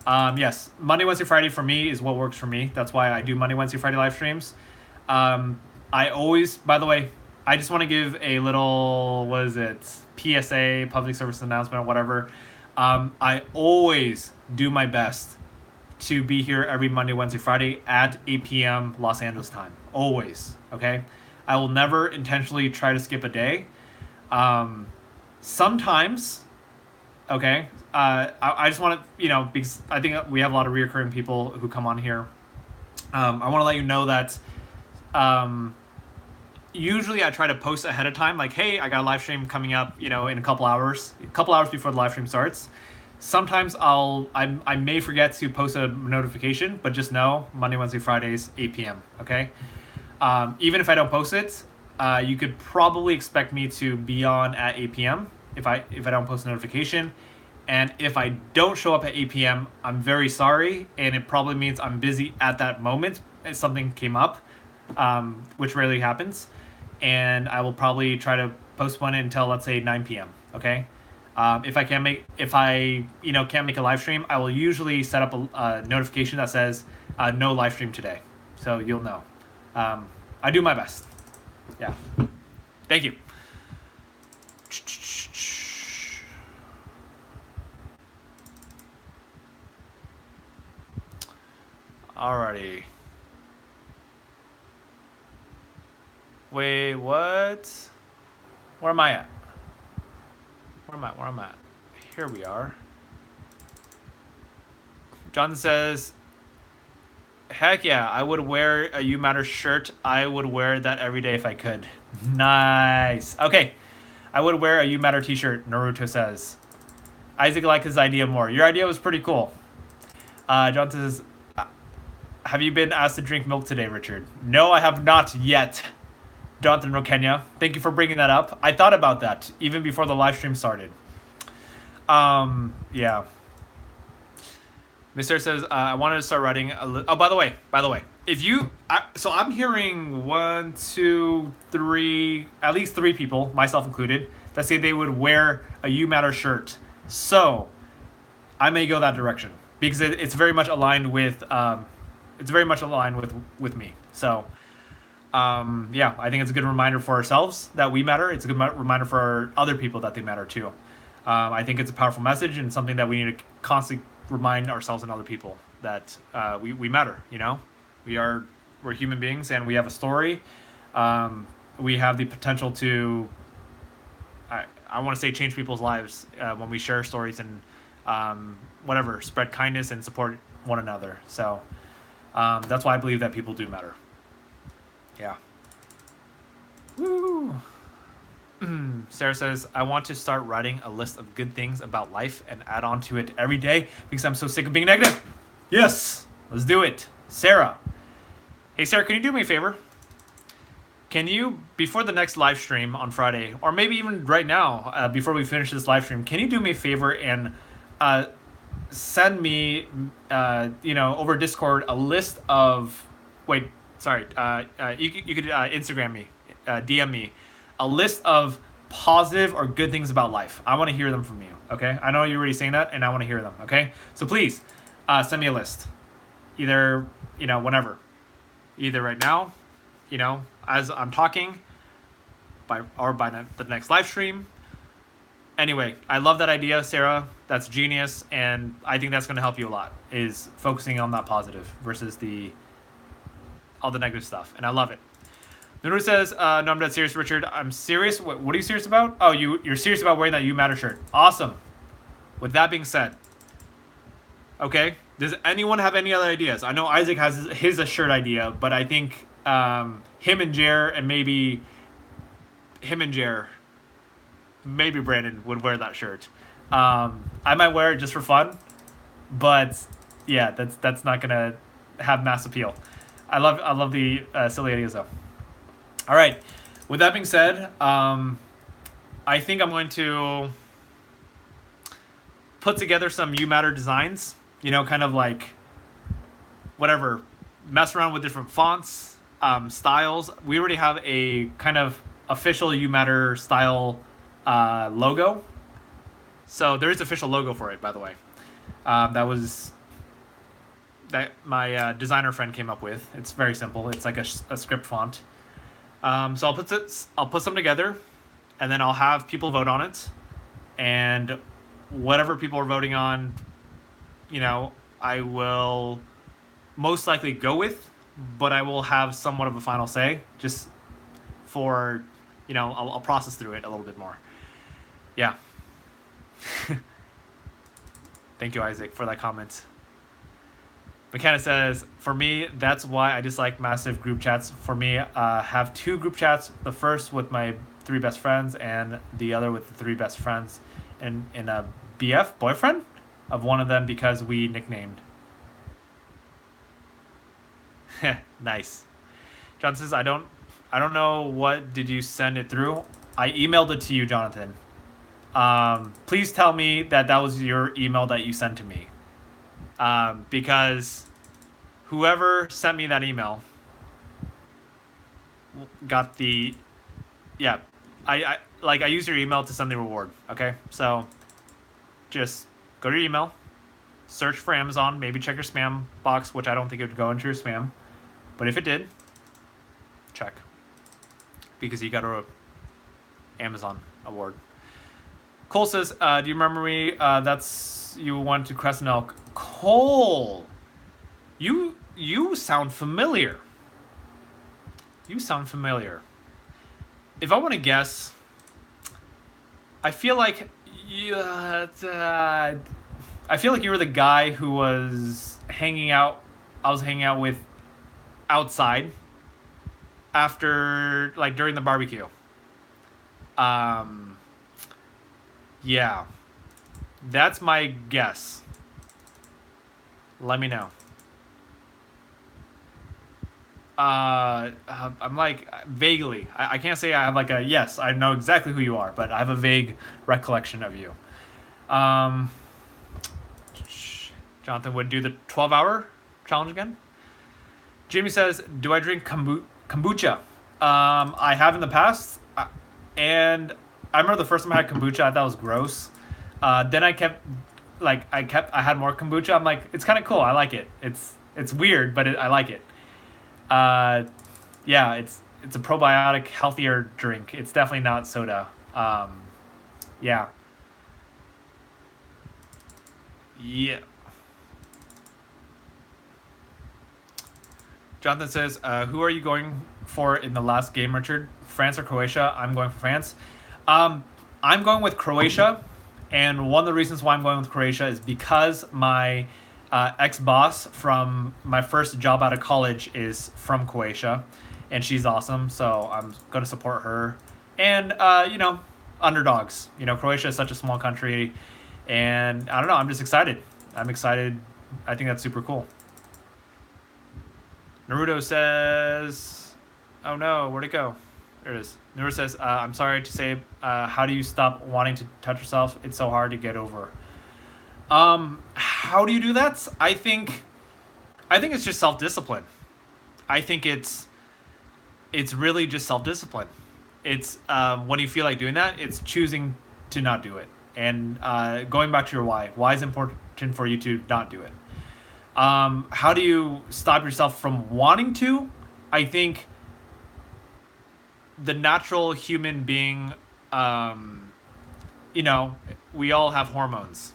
yes. Monday, Wednesday, Friday for me is what works for me. That's why I do Monday, Wednesday, Friday live streams. I always, by the way, I just want to give a little, what is it, PSA, public service announcement, or whatever. I always do my best to be here every Monday, Wednesday, Friday at 8 p.m. Los Angeles time. Always, okay? I will never intentionally try to skip a day. Sometimes, okay, I just want to, because I think we have a lot of reoccurring people who come on here. I want to let you know that usually I try to post ahead of time, like, hey, I got a live stream coming up, in a couple hours before the live stream starts. Sometimes I may forget to post a notification, but just know Monday, Wednesday, Fridays, 8 p.m. Okay. Even if I don't post it, you could probably expect me to be on at 8 p.m. if I don't post a notification. And if I don't show up at 8 p.m., I'm very sorry, and it probably means I'm busy at that moment. Something came up, which rarely happens, and I will probably try to postpone it until, let's say, 9 p.m. Okay. If I can't make a live stream, I will usually set up a notification that says no live stream today. so you'll know. I do my best. Yeah. Thank you. Alrighty. Wait, what? Where am I at? Where am I at? Here we are. Jonathan says, heck yeah, I would wear a You Matter shirt. I would wear that every day if I could. Nice. Okay. I would wear a You Matter t-shirt, Naruto says. Isaac liked his idea more. Your idea was pretty cool. Jonathan says, have you been asked to drink milk today, Richard? No, I have not yet. Jonathan Rokenya, thank you for bringing that up. I thought about that even before the live stream started. Yeah. Mr. says, I wanted to start writing oh, by the way, if you, so I'm hearing 1, 2, 3, at least 3 people, myself included, that say they would wear a You Matter shirt. So I may go that direction because it's very much aligned with, with me. So, yeah, I think it's a good reminder for ourselves that we matter. It's a good reminder for other people that they matter too. I think it's a powerful message and something that we need to constantly remind ourselves and other people that we matter. You know, we're human beings and we have a story. We have the potential to, I want to say, change people's lives when we share stories and whatever, spread kindness and support one another. So that's why I believe that people do matter. Yeah. Woo. Sarah says, I want to start writing a list of good things about life and add on to it every day because I'm so sick of being negative. Yes, let's do it. Sarah. Hey, Sarah, can you do me a favor? Can you, before the next live stream on Friday, or maybe even right now, before we finish this live stream, can you do me a favor and send me, over Discord a list of, you could Instagram me, DM me, a list of positive or good things about life. I want to hear them from you, okay? I know you're already saying that, and I want to hear them, okay? So please, send me a list. Either, whenever. Either right now, as I'm talking, by the next live stream. Anyway, I love that idea, Sarah. That's genius, and I think that's going to help you a lot, is focusing on that positive versus all the negative stuff, and I love it. Nuru says, no, I'm dead serious, Richard. I'm serious? What are you serious about? Oh, you're serious about wearing that You Matter shirt. Awesome. With that being said, okay, does anyone have any other ideas? I know Isaac has his shirt idea, but I think him and Jer, maybe Brandon would wear that shirt. I might wear it just for fun, but yeah, that's not gonna have mass appeal. I love the silly ideas though. All right. With that being said, I think I'm going to put together some You Matter designs. Kind of like whatever, mess around with different fonts, styles. We already have a kind of official You Matter style logo. So there is official logo for it, by the way. That my designer friend came up with. It's very simple. It's like a script font. So I'll put some together, and then I'll have people vote on it, and whatever people are voting on, I will most likely go with, but I will have somewhat of a final say, just for, I'll process through it a little bit more. Yeah. Thank you, Isaac, for that comment. McKenna says, for me, that's why I dislike massive group chats. For me, have 2 group chats, the first with my 3 best friends and the other with the 3 best friends, and in a BF, boyfriend, of one of them because we nicknamed. Nice. John says, I don't know, what did you send it through? I emailed it to you, Jonathan. Please tell me that was your email that you sent to me. Because whoever sent me that email got I used your email to send the reward. Okay, so just go to your email, search for Amazon, maybe check your spam box, which I don't think it would go into your spam. But if it did, check. Because he got a Amazon award. Cole says, do you remember me? That's you went to Crescent Elk. Cole! You sound familiar. You sound familiar. If I want to guess, I feel like I feel like you were the guy who was hanging out. I was hanging out with outside after, like, during the barbecue. Yeah, that's my guess. Let me know. I'm like vaguely. I can't say I have like a yes. I know exactly who you are, but I have a vague recollection of you. Um, Jonathan would do the 12-hour challenge again. Jimmy says, "Do I drink kombucha?" I have in the past, and I remember the first time I had kombucha, I thought it was gross. Then I had more kombucha. I'm like, it's kind of cool. I like it. It's weird, but I like it. Yeah, it's a probiotic, healthier drink. It's definitely not soda. Yeah. Yeah. Jonathan says, who are you going for in the last game, Richard? France or Croatia? I'm going for France. I'm going with Croatia, and one of the reasons why I'm going with Croatia is because my ex-boss from my first job out of college is from Croatia, and she's awesome, so I'm going to support her. And, underdogs. Croatia is such a small country, and I don't know, I'm just excited. I'm excited. I think that's super cool. Naruto says, oh no, where'd it go? There it is. Naruto says, I'm sorry to say, how do you stop wanting to touch yourself? It's so hard to get over. How do you do that? I think it's just self-discipline. I think it's really just self-discipline. It's when you feel like doing that, it's choosing to not do it. And going back to your why. Why is it important for you to not do it? How do you stop yourself from wanting to? I think the natural human being, we all have hormones.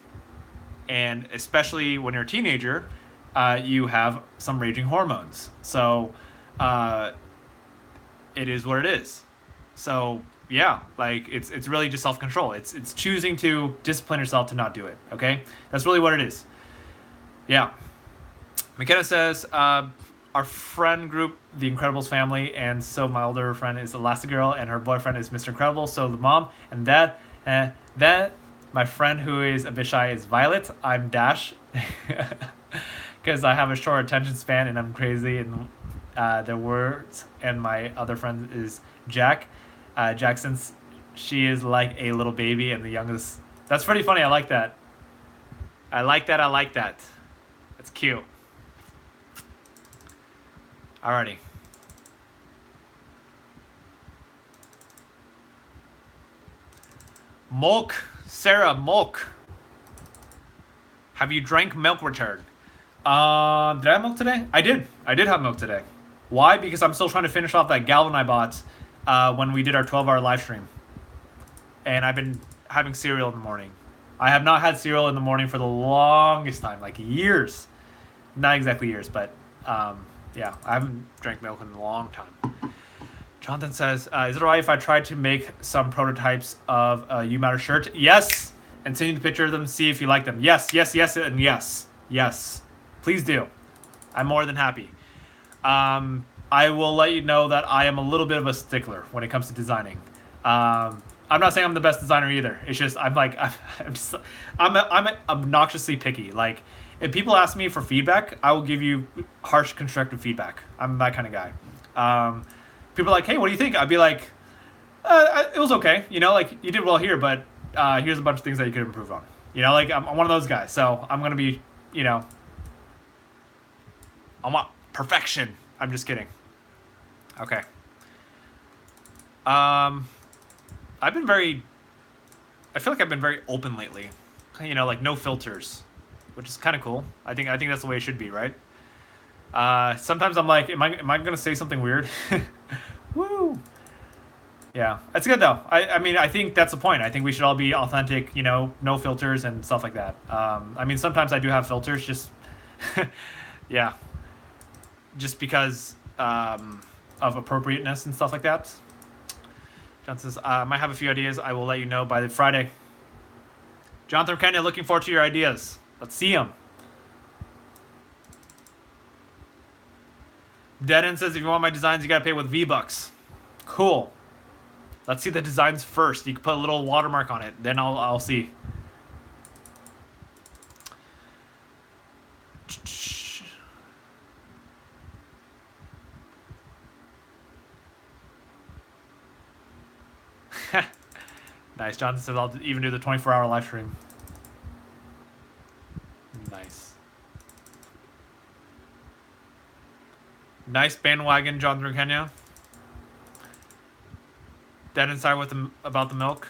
And especially when you're a teenager, you have some raging hormones. So it is what it is. So yeah, like it's really just self-control. It's choosing to discipline yourself to not do it. Okay, that's really what it is. Yeah. McKenna says, our friend group, the Incredibles family, and so my older friend is Elastigirl, and her boyfriend is Mr. Incredible. So the mom and that my friend who is a bit shy is Violet. I'm Dash, because I have a short attention span and I'm crazy in the words. And my other friend is Jack. Jack, since she is like a little baby and the youngest. That's pretty funny. I like that. I like that. That's cute. Alrighty. Mulk. Sarah, Mulk. Have you drank milk return? Did I have milk today? I did. I did have milk today. Why? Because I'm still trying to finish off that Galvin I bought when we did our 12-hour live stream. And I've been having cereal in the morning. I have not had cereal in the morning for the longest time, like years. Not exactly years, but yeah, I haven't drank milk in a long time. Jonathan says, is it alright if I try to make some prototypes of a You Matter shirt? Yes! And send you the picture of them, see if you like them. Yes, and yes. Yes. Please do. I'm more than happy. I will let you know that I am a little bit of a stickler when it comes to designing. I'm not saying I'm the best designer either. It's just, I'm obnoxiously picky. Like, if people ask me for feedback, I will give you harsh, constructive feedback. I'm that kind of guy. People are like, hey, what do you think? I'd be like, it was okay. Like, you did well here, but here's a bunch of things that you could improve on. Like, I'm one of those guys. So I'm going to be, I want perfection. I'm just kidding. Okay. I feel like I've been very open lately. Like no filters, which is kind of cool. I think that's the way it should be, right? Sometimes I'm like, am I gonna say something weird? Woo. Yeah, that's good though. I mean, I think that's the point. I think we should all be authentic, you know, no filters and stuff like that. I mean, sometimes I do have filters, just yeah, just because of appropriateness and stuff like that. John says, I might have a few ideas. I will let you know by the Friday. Jonathan Kenya, looking forward to your ideas. Let's see them. Dead End says, if you want my designs, you gotta pay with V-Bucks. Cool. Let's see the designs first. You can put a little watermark on it. Then I'll see. Nice. Jonathan says I'll even do the 24-hour live stream. Nice. Nice bandwagon, Jonathan Kenya. Dead inside with about the milk.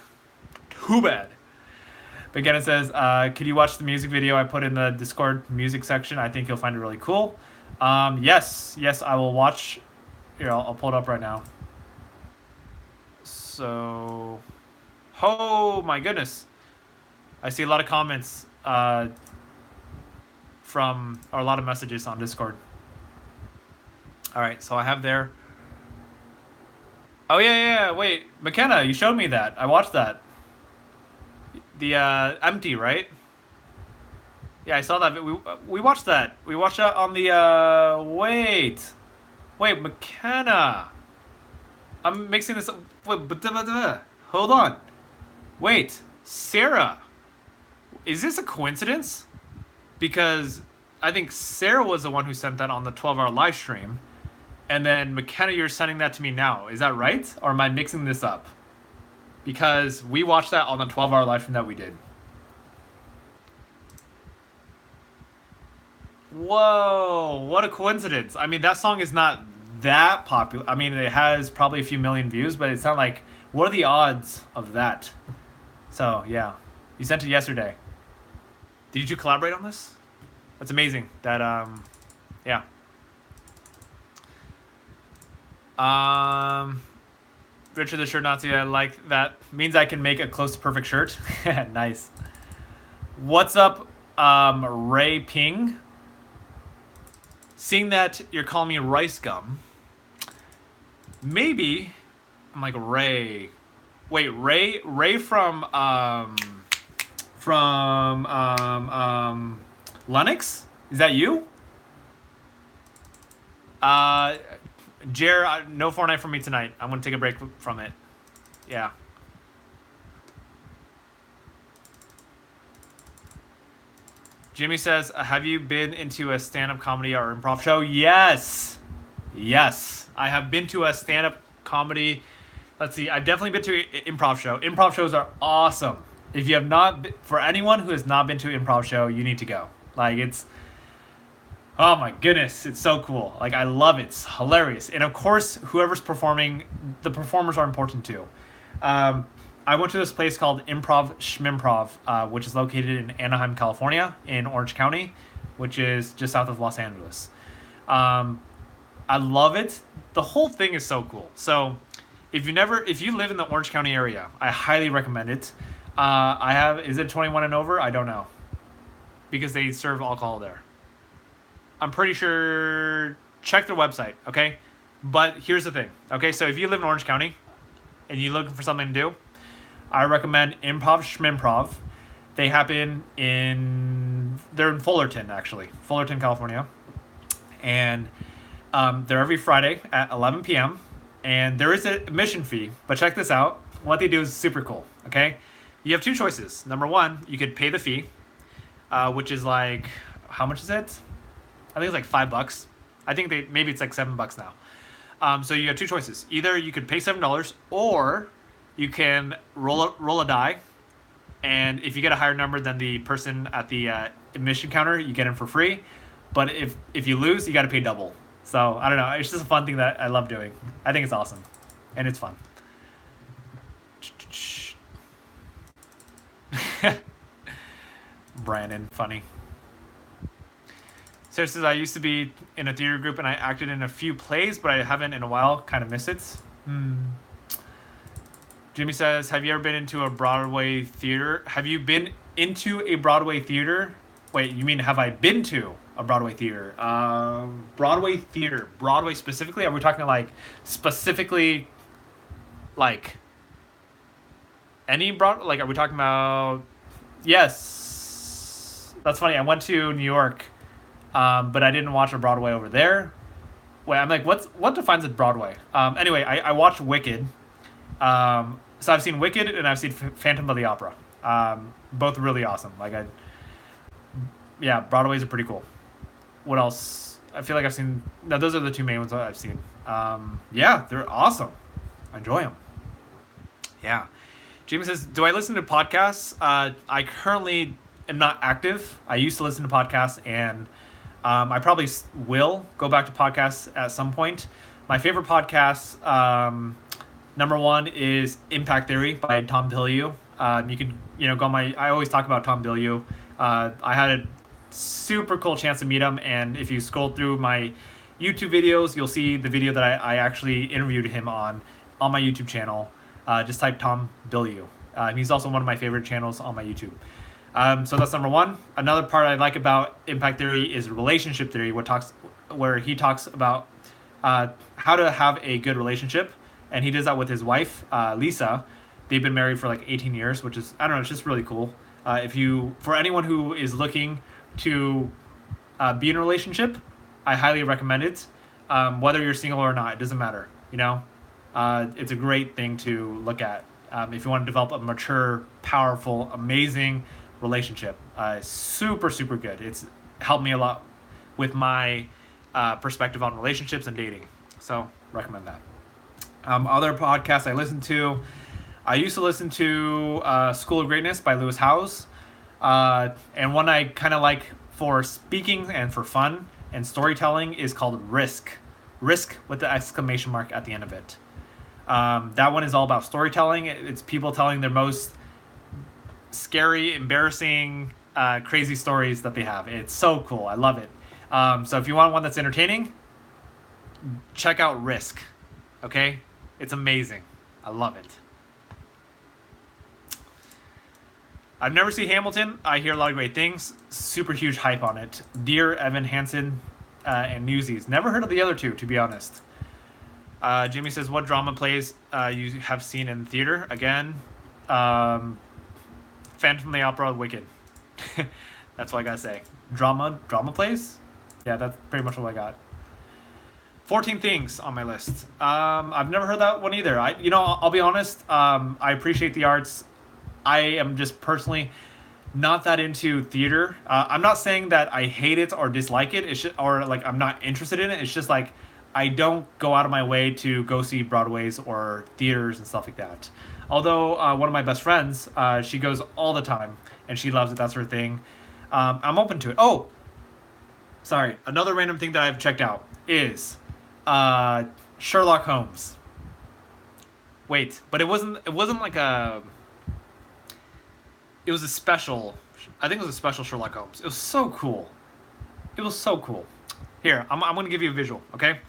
Too bad. But again, it says, could you watch the music video I put in the Discord music section? I think you'll find it really cool. Yes, I will watch. Here, I'll pull it up right now. So, oh my goodness, I see a lot of comments from, or a lot of messages on Discord. All right, so I have there. Oh yeah. Wait, McKenna, you showed me that. I watched that. The empty, right? Yeah, I saw that. We watched that. We watched that on the wait, McKenna. I'm mixing this up. Wait, hold on. Wait, Sarah. Is this a coincidence? Because I think Sarah was the one who sent that on the 12-hour live stream. And then McKenna, you're sending that to me now. Is that right? Or am I mixing this up? Because we watched that on the 12-hour live stream that we did. Whoa, what a coincidence. I mean, that song is not that popular. I mean, it has probably a few million views, but it's not like, what are the odds of that? So, yeah. You sent it yesterday. Did you two collaborate on this? That's amazing. That, yeah. Richard the Shirt Nazi, I like that. Means I can make a close to perfect shirt. Nice. What's up, Ray Ping? Seeing that you're calling me Rice Gum, maybe I'm like Ray. Wait, Ray from Lennox? Is that you? Jer, no Fortnite for me tonight. I'm gonna take a break from it. Yeah. Jimmy says, have you been into a stand-up comedy or improv show? Yes. I have been to a stand-up comedy. Let's see. I've definitely been to an improv show. Improv shows are awesome. If you have not, for anyone who has not been to an improv show, you need to go. Like, it's, oh my goodness, it's so cool. Like, I love it. It's hilarious. And of course, whoever's performing, the performers are important too. I went to this place called Improv Schmimprov, which is located in Anaheim, California, in Orange County, which is just south of Los Angeles. I love it. The whole thing is so cool. So, if you live in the Orange County area, I highly recommend it. Is it 21 and over? I don't know, because they serve alcohol there. I'm pretty sure. Check their website, okay? But here's the thing, okay? So if you live in Orange County and you're looking for something to do, I recommend Improv Schmimprov. They're in Fullerton, actually. Fullerton, California. And they're every Friday at 11 p.m. And there is an admission fee, but check this out. What they do is super cool, okay? You have two choices. Number one, you could pay the fee, which is like, how much is it? I think it's like $5. I think maybe it's like $7 now. So you have two choices. Either you could pay $7, or you can roll a die, and if you get a higher number than the person at the admission counter, you get in for free. But if you lose, you got to pay double. So I don't know. It's just a fun thing that I love doing. I think it's awesome, and it's fun. Brandon, funny. Sarah says, I used to be in a theater group and I acted in a few plays, but I haven't in a while. Kind of miss it. Jimmy says, have you ever been into a Broadway theater? Have you been into a Broadway theater? Wait, you mean have I been to a Broadway theater? Broadway theater. Broadway specifically? Are we talking like specifically like any broad? Like, are we talking about? Yes. That's funny. I went to New York, but I didn't watch a Broadway over there. Wait, I'm like, what defines a Broadway? Anyway, I watched Wicked. So I've seen Wicked and I've seen Phantom of the Opera. Both really awesome. Yeah, Broadways are pretty cool. What else? I feel like I've seen. No, those are the two main ones that I've seen. Yeah, they're awesome. I enjoy them. Yeah. Jamie says, "Do I listen to podcasts? I currently am not active. I used to listen to podcasts, and I probably will go back to podcasts at some point. My favorite podcasts, number one is Impact Theory by Tom Bilyeu. You can go on my. I always talk about Tom Bilyeu. I had a super cool chance to meet him, and if you scroll through my YouTube videos, you'll see the video that I actually interviewed him on my YouTube channel. Just type Tom Bilyeu. He's also one of my favorite channels on my YouTube. So that's number one. Another part I like about Impact Theory is relationship theory, where he talks about how to have a good relationship, and he does that with his wife, Lisa. They've been married for like 18 years, which is, I don't know, it's just really cool. For anyone who is looking to be in a relationship, I highly recommend it. Whether you're single or not, it doesn't matter. It's a great thing to look at if you want to develop a mature, powerful, amazing relationship. Super, super good. It's helped me a lot with my perspective on relationships and dating. So recommend that. Other podcasts I listen to, I used to listen to School of Greatness by Lewis Howes. And one I kind of like for speaking and for fun and storytelling is called Risk. Risk with the exclamation mark at the end of it. That one is all about storytelling. It's people telling their most scary, embarrassing, crazy stories that they have. It's so cool. I love it. So if you want one that's entertaining, check out Risk. Okay? It's amazing. I love it. I've never seen Hamilton. I hear a lot of great things. Super huge hype on it. Dear Evan Hansen and Newsies. Never heard of the other two, to be honest. Jimmy says, what drama plays you have seen in theater? Again, Phantom of the Opera, Wicked. That's what I gotta say. Drama plays? Yeah, that's pretty much what I got. 14 Things on my list. I've never heard that one either. I'll be honest. I appreciate the arts. I am just personally not that into theater. I'm not saying that I hate it or dislike it. It's just, or like I'm not interested in it. It's just like I don't go out of my way to go see Broadways or theaters and stuff like that. Although one of my best friends, she goes all the time and she loves it. That's her thing. I'm open to it. Oh, sorry. Another random thing that I've checked out is Sherlock Holmes. Wait, but it wasn't like a. It was a special. I think it was a special Sherlock Holmes. It was so cool. It was so cool. Here, I'm going to give you a visual, okay?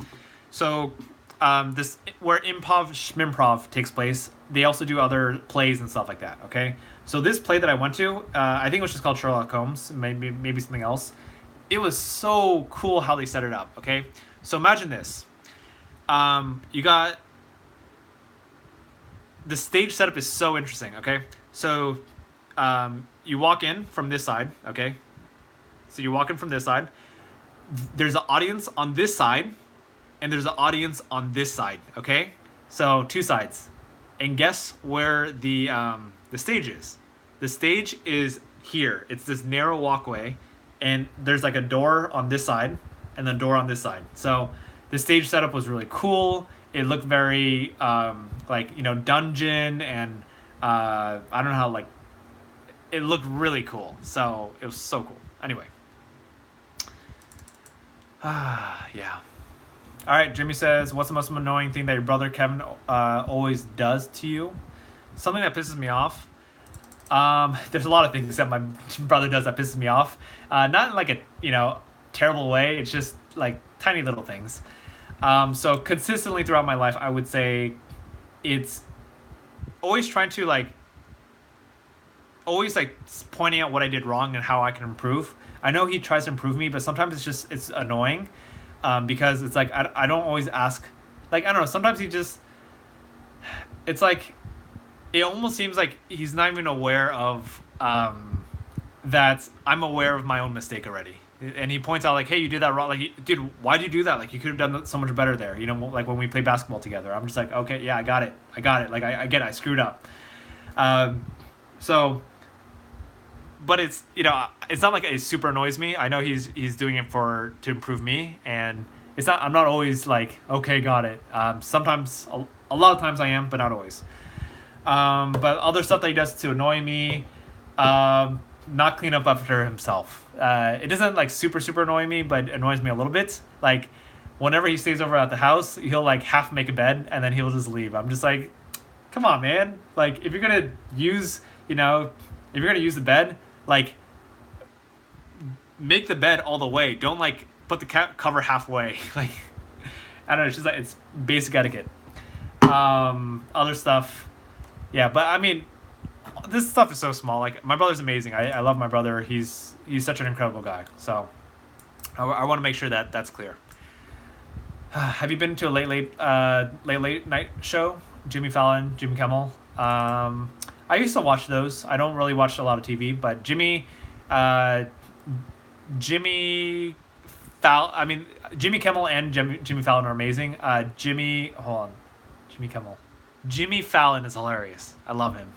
So, this where Schmimprov takes place. They also do other plays and stuff like that, okay? So this play that I went to, I think it was just called Sherlock Holmes, maybe something else. It was so cool how they set it up, okay? So imagine this. You got the stage setup is so interesting, okay? So you walk in from this side, okay? So you walk in from this side. There's an audience on this side, and there's an audience on this side, okay? So two sides. And guess where the stage is? The stage is here. It's this narrow walkway, and there's like a door on this side, and then a door on this side. So the stage setup was really cool. It looked very dungeon, and I don't know how it looked really cool. So it was so cool. Anyway. Yeah. All right, Jimmy says, what's the most annoying thing that your brother Kevin always does to you? Something that pisses me off. There's a lot of things that my brother does that pisses me off. Not like terrible way. It's just like tiny little things. So consistently throughout my life, I would say it's always trying to like always like pointing out what I did wrong and how I can improve. I know he tries to improve me, but sometimes it's annoying, because it's like I don't always ask. Like I don't know. Sometimes he just it's like it almost seems like he's not even aware of that I'm aware of my own mistake already. And he points out like, "Hey, you did that wrong. Like, dude, why did you do that? Like, you could have done so much better there. You know, like when we play basketball together." I'm just like, "Okay, yeah, I got it. I got it. Like, I get it. I screwed up." So, but it's not like it super annoys me. I know he's doing it to improve me, and it's not. I'm not always like, "Okay, got it." Sometimes, a lot of times I am, but not always. But other stuff that he does to annoy me, not clean up after himself. It doesn't like super annoy me, but it annoys me a little bit. Like whenever he stays over at the house, he'll like half make a bed and then he'll just leave. I'm just like, come on, man. Like if you're gonna use, the bed, like make the bed all the way. Don't like put the cover halfway. Like I don't know. It's just like it's basic etiquette. Other stuff. Yeah, but I mean, this stuff is so small. Like my brother's amazing. I love my brother. He's such an incredible guy. So I want to make sure that that's clear. Have you been to a late night show? Jimmy Fallon, Jimmy Kimmel. I used to watch those. I don't really watch a lot of TV, but Jimmy Kimmel and Jimmy Fallon are amazing. Jimmy Kimmel. Jimmy Fallon is hilarious. I love him.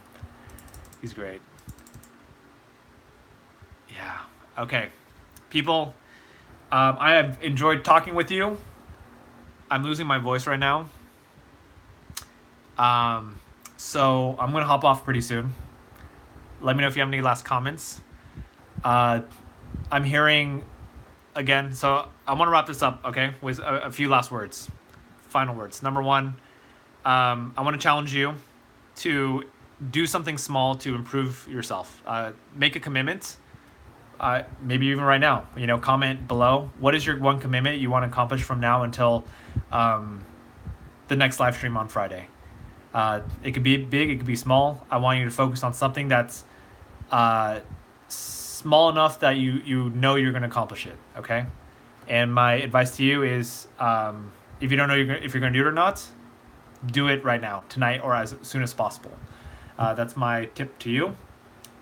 He's great. Yeah. Okay. People, I have enjoyed talking with you. I'm losing my voice right now. So I'm going to hop off pretty soon. Let me know if you have any last comments. I'm hearing, again, so I want to wrap this up, okay, with a few last words. Final words. Number one, I want to challenge you to do something small to improve yourself. Make a commitment. Maybe even right now. Comment below. What is your one commitment you want to accomplish from now until the next live stream on Friday? It could be big. It could be small. I want you to focus on something that's small enough that you know you're going to accomplish it. Okay. And my advice to you is, if you don't know if you're going to do it or not, do it right now, tonight, or as soon as possible. That's my tip to you,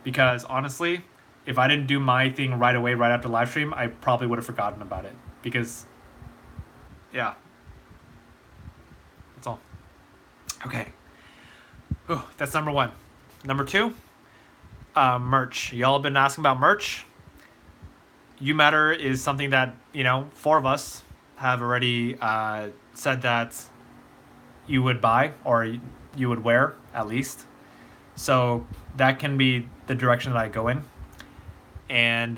because honestly, if I didn't do my thing right away, right after live stream, I probably would have forgotten about it. Because, yeah, that's all. Okay, that's number one. Number two, merch. Y'all have been asking about merch. You Matter is something that 4 of us have already said that you would buy or you would wear at least. So that can be the direction that I go in. And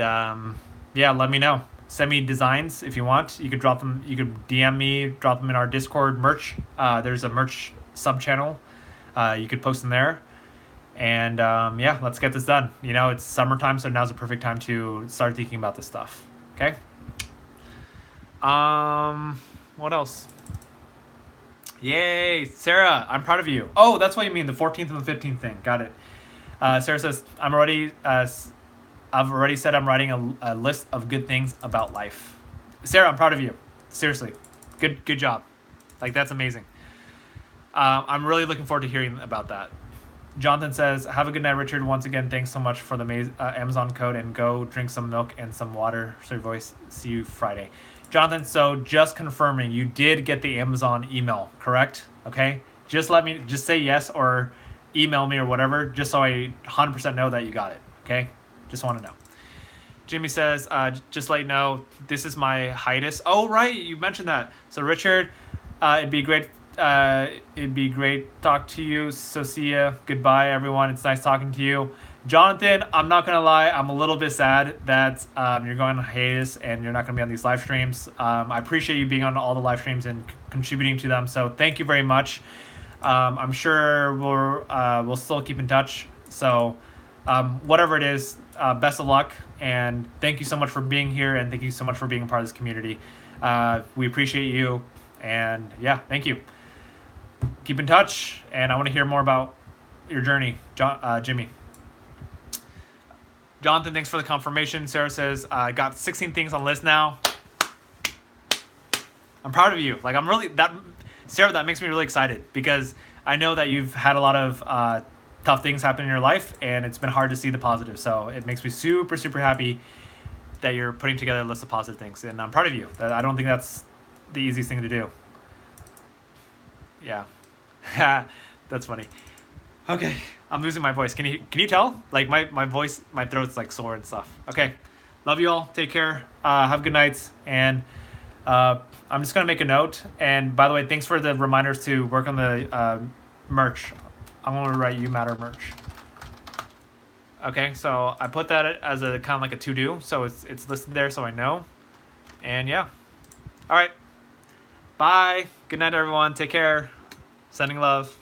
let me know. Send me designs if you want. You could drop them. You could DM me, drop them in our Discord merch. There's a merch sub channel. You could post them there. And let's get this done. It's summertime, so now's the perfect time to start thinking about this stuff. Okay. What else? Yay, Sarah, I'm proud of you. Oh, that's what you mean, the 14th and the 15th thing. Got it. Sarah says, I've already said I'm writing a list of good things about life. Sarah, I'm proud of you. Seriously. Good job. Like, that's amazing. I'm really looking forward to hearing about that. Jonathan says, have a good night, Richard. Once again, thanks so much for the Amazon code, and go drink some milk and some water. So your voice. See you Friday. Jonathan, so just confirming, you did get the Amazon email, correct? Okay, just say yes or email me or whatever, just so I 100% know that you got it. Okay, just want to know. Jimmy says, just let you know, this is my hiatus. Oh, right, you mentioned that. So Richard, it'd be great talk to you. So see ya. Goodbye, everyone. It's nice talking to you. Jonathan, I'm not going to lie, I'm a little bit sad that you're going on hiatus and you're not going to be on these live streams. I appreciate you being on all the live streams and contributing to them, so thank you very much. I'm sure we'll still keep in touch. So whatever it is, best of luck, and thank you so much for being here, and thank you so much for being a part of this community. We appreciate you, and yeah, thank you. Keep in touch, and I want to hear more about your journey, Jimmy. Jonathan, thanks for the confirmation. Sarah says, I got 16 things on the list now. I'm proud of you. Like, I'm really, Sarah, that makes me really excited because I know that you've had a lot of tough things happen in your life, and it's been hard to see the positive. So it makes me super, super happy that you're putting together a list of positive things, and I'm proud of you. I don't think that's the easiest thing to do. Yeah. That's funny. Okay, I'm losing my voice. Can you tell? Like my voice, my throat's like sore and stuff. Okay, love you all. Take care. Have good nights. And I'm just gonna make a note. And by the way, thanks for the reminders to work on the merch. I'm gonna write You Matter merch. Okay, so I put that as a kind of like a to do. So it's listed there, so I know. And yeah. All right. Bye. Good night, everyone. Take care. Sending love.